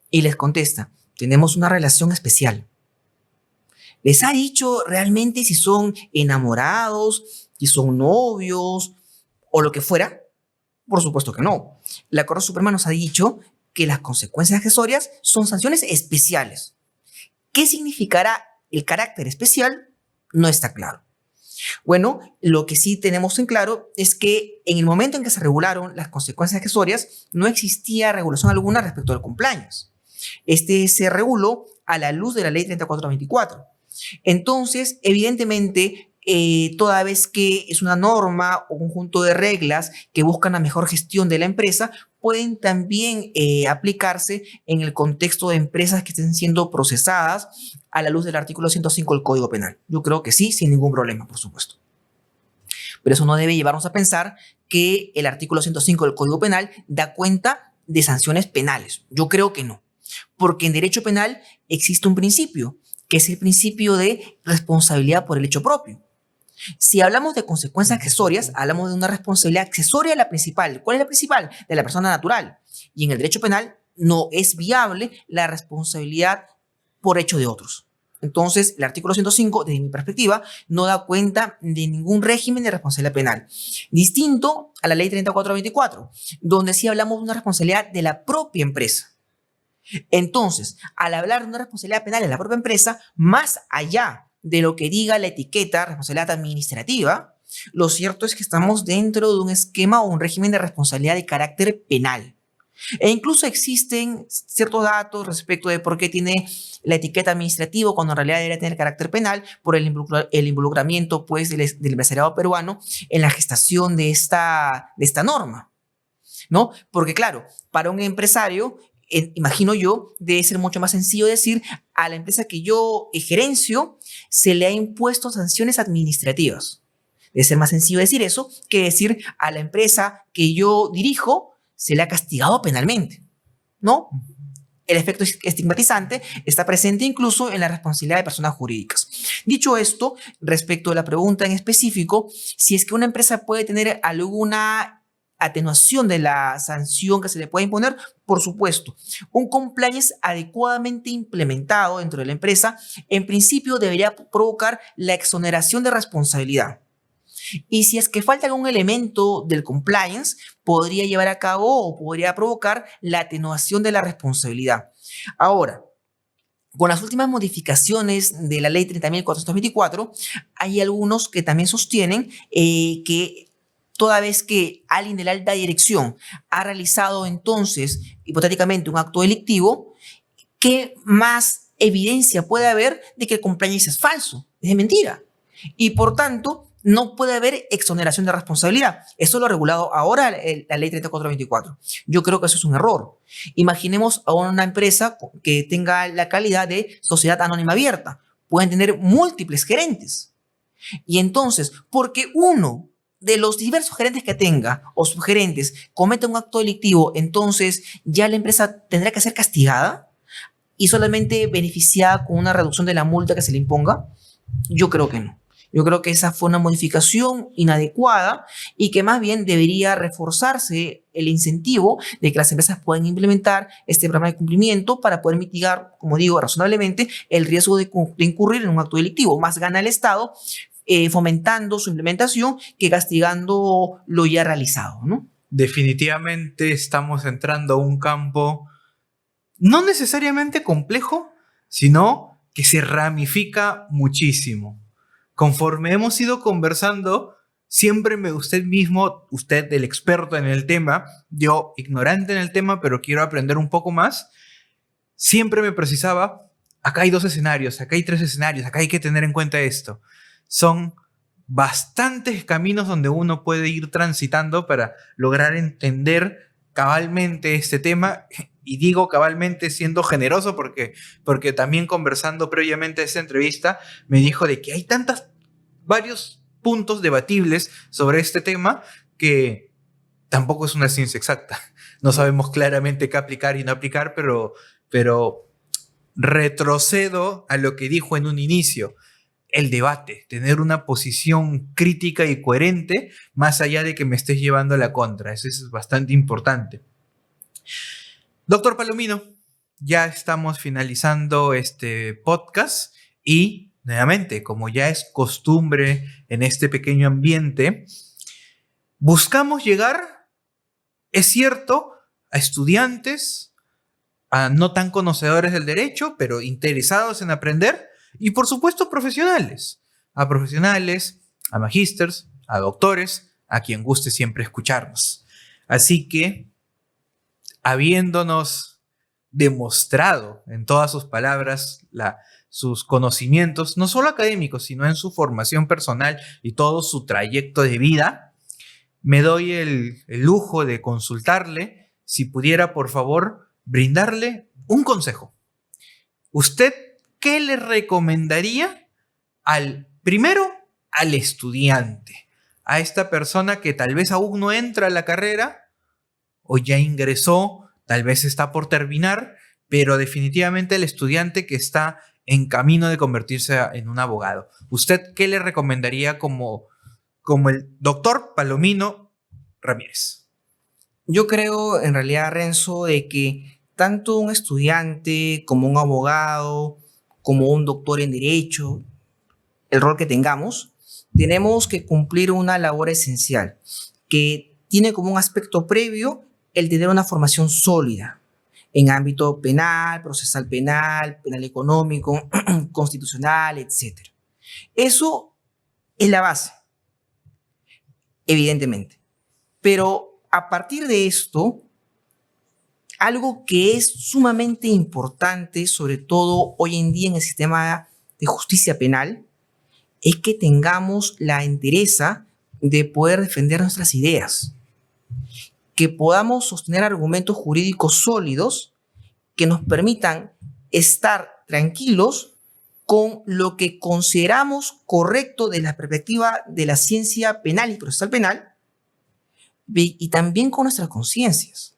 Y les contesta, tenemos una relación especial. ¿Les ha dicho realmente si son enamorados, si son novios o lo que fuera? Por supuesto que no. La Corte Suprema nos ha dicho que las consecuencias accesorias son sanciones especiales. ¿Qué significará el carácter especial? No está claro. Bueno, lo que sí tenemos en claro es que en el momento en que se regularon las consecuencias accesorias, no existía regulación alguna respecto al compliance. Este se reguló a la luz de la ley 3424. Entonces, evidentemente, toda vez que es una norma o conjunto de reglas que buscan la mejor gestión de la empresa, pueden también aplicarse en el contexto de empresas que estén siendo procesadas a la luz del artículo 105 del Código Penal. Yo creo que sí, sin ningún problema, por supuesto. Pero eso no debe llevarnos a pensar que el artículo 105 del Código Penal da cuenta de sanciones penales. Yo creo que no, porque en derecho penal existe un principio, que es el principio de responsabilidad por el hecho propio. Si hablamos de consecuencias accesorias, hablamos de una responsabilidad accesoria a la principal. ¿Cuál es la principal? De la persona natural. Y en el derecho penal no es viable la responsabilidad por hecho de otros. Entonces, el artículo 105, desde mi perspectiva, no da cuenta de ningún régimen de responsabilidad penal. Distinto a la ley 3424, donde sí hablamos de una responsabilidad de la propia empresa. Entonces, al hablar de una responsabilidad penal en la propia empresa, más allá de lo que diga la etiqueta responsabilidad administrativa, lo cierto es que estamos dentro de un esquema o un régimen de responsabilidad de carácter penal. E incluso existen ciertos datos respecto de por qué tiene la etiqueta administrativa cuando en realidad debería tener carácter penal por el involucramiento pues, del empresariado peruano en la gestación de esta norma, ¿no? Porque claro, para un empresario, imagino yo, debe ser mucho más sencillo decir a la empresa que yo gerencio se le ha impuesto sanciones administrativas. Debe ser más sencillo decir eso que decir a la empresa que yo dirijo se le ha castigado penalmente, ¿no? El efecto estigmatizante está presente incluso en la responsabilidad de personas jurídicas. Dicho esto, respecto a la pregunta en específico, si es que una empresa puede tener alguna atenuación de la sanción que se le puede imponer, por supuesto. Un compliance adecuadamente implementado dentro de la empresa, en principio debería provocar la exoneración de responsabilidad. Y si es que falta algún elemento del compliance, podría llevar a cabo o podría provocar la atenuación de la responsabilidad. Ahora, con las últimas modificaciones de la ley 30.424, hay algunos que también sostienen que toda vez que alguien de la alta dirección ha realizado entonces, hipotéticamente, un acto delictivo, ¿qué más evidencia puede haber de que el compliance es falso, es de mentira? Y por tanto, no puede haber exoneración de responsabilidad. Eso lo ha regulado ahora la ley 3424. Yo creo que eso es un error. Imaginemos a una empresa que tenga la calidad de sociedad anónima abierta. Pueden tener múltiples gerentes. Y entonces, porque uno de los diversos gerentes que tenga o subgerentes cometa un acto delictivo, entonces ya la empresa tendrá que ser castigada y solamente beneficiada con una reducción de la multa que se le imponga. Yo creo que no. Yo creo que esa fue una modificación inadecuada y que más bien debería reforzarse el incentivo de que las empresas puedan implementar este programa de cumplimiento para poder mitigar, como digo, razonablemente el riesgo de incurrir en un acto delictivo. Más gana el Estado fomentando su implementación que castigando lo ya realizado, ¿no?
Definitivamente estamos entrando a un campo no necesariamente complejo, sino que se ramifica muchísimo. Conforme hemos ido conversando, siempre usted mismo, usted el experto en el tema, yo ignorante en el tema, pero quiero aprender un poco más, siempre me precisaba, acá hay 2 escenarios, acá hay 3 escenarios, acá hay que tener en cuenta esto. Son bastantes caminos donde uno puede ir transitando para lograr entender cabalmente este tema. Y digo cabalmente siendo generoso porque también conversando previamente a esta entrevista me dijo de que hay varios puntos debatibles sobre este tema que tampoco es una ciencia exacta. No sabemos claramente qué aplicar y no aplicar, pero retrocedo a lo que dijo en un inicio. El debate, tener una posición crítica y coherente más allá de que me estés llevando a la contra. Eso es bastante importante. Doctor Palomino, ya estamos finalizando este podcast y nuevamente, como ya es costumbre en este pequeño ambiente, buscamos llegar, es cierto, a estudiantes, a no tan conocedores del derecho, pero interesados en aprender, y por supuesto profesionales, a magísters, a doctores, a quien guste siempre escucharnos. Así que, habiéndonos demostrado en todas sus palabras sus conocimientos, no solo académicos, sino en su formación personal y todo su trayecto de vida, me doy el lujo de consultarle si pudiera, por favor, brindarle un consejo. ¿Usted qué le recomendaría primero al estudiante, a esta persona que tal vez aún no entra a la carrera o ya ingresó, tal vez está por terminar, pero definitivamente el estudiante que está en camino de convertirse en un abogado? ¿Usted qué le recomendaría como el doctor Palomino Ramírez?
Yo creo, en realidad, Renzo, de que tanto un estudiante como un abogado, como un doctor en derecho, el rol que tengamos, tenemos que cumplir una labor esencial, que tiene como un aspecto previo el tener una formación sólida en ámbito penal, procesal penal, penal económico, constitucional, etc. Eso es la base, evidentemente. Pero a partir de esto, algo que es sumamente importante, sobre todo hoy en día en el sistema de justicia penal, es que tengamos la entereza de poder defender nuestras ideas, que podamos sostener argumentos jurídicos sólidos que nos permitan estar tranquilos con lo que consideramos correcto desde la perspectiva de la ciencia penal y procesal penal, y también con nuestras conciencias.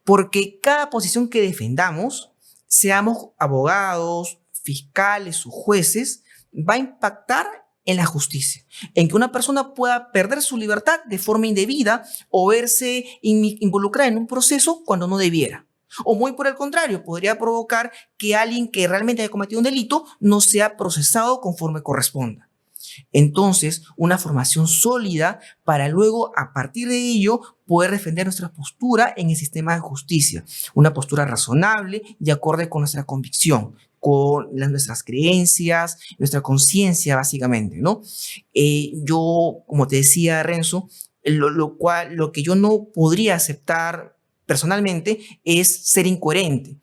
Porque cada posición que defendamos, seamos abogados, fiscales o jueces, va a impactar en la justicia, en que una persona pueda perder su libertad de forma indebida o verse involucrada en un proceso cuando no debiera. O muy por el contrario, podría provocar que alguien que realmente haya cometido un delito no sea procesado conforme corresponda. Entonces, una formación sólida para luego, a partir de ello, poder defender nuestra postura en el sistema de justicia. Una postura razonable y acorde con nuestra convicción, con nuestras creencias, nuestra conciencia, básicamente, ¿no? Yo, como te decía, Renzo, lo que yo no podría aceptar personalmente es ser incoherente,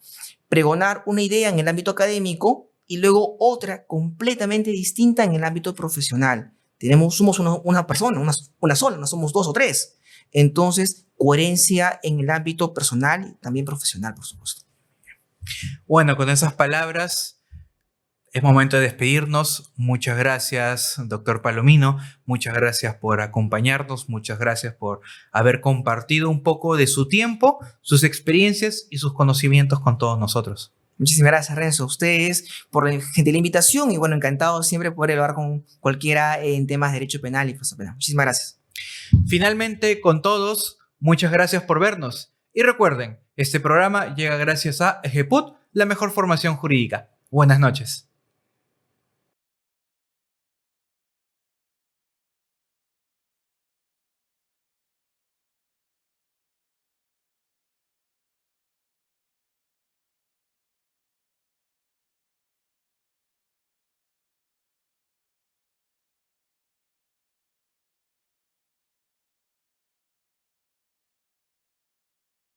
pregonar una idea en el ámbito académico y luego otra completamente distinta en el ámbito profesional. Somos una persona, una sola, no somos dos o tres. Entonces, coherencia en el ámbito personal y también profesional, por supuesto.
Bueno, con esas palabras es momento de despedirnos. Muchas gracias, doctor Palomino. Muchas gracias por acompañarnos. Muchas gracias por haber compartido un poco de su tiempo, sus experiencias y sus conocimientos con todos nosotros.
Muchísimas gracias, Renzo, a ustedes por la gentil invitación y bueno, encantado siempre poder hablar con cualquiera en temas de derecho penal y procesal penal. Muchísimas gracias.
Finalmente, con todos, muchas gracias por vernos. Y recuerden, este programa llega gracias a EGEPUT, la mejor formación jurídica. Buenas noches.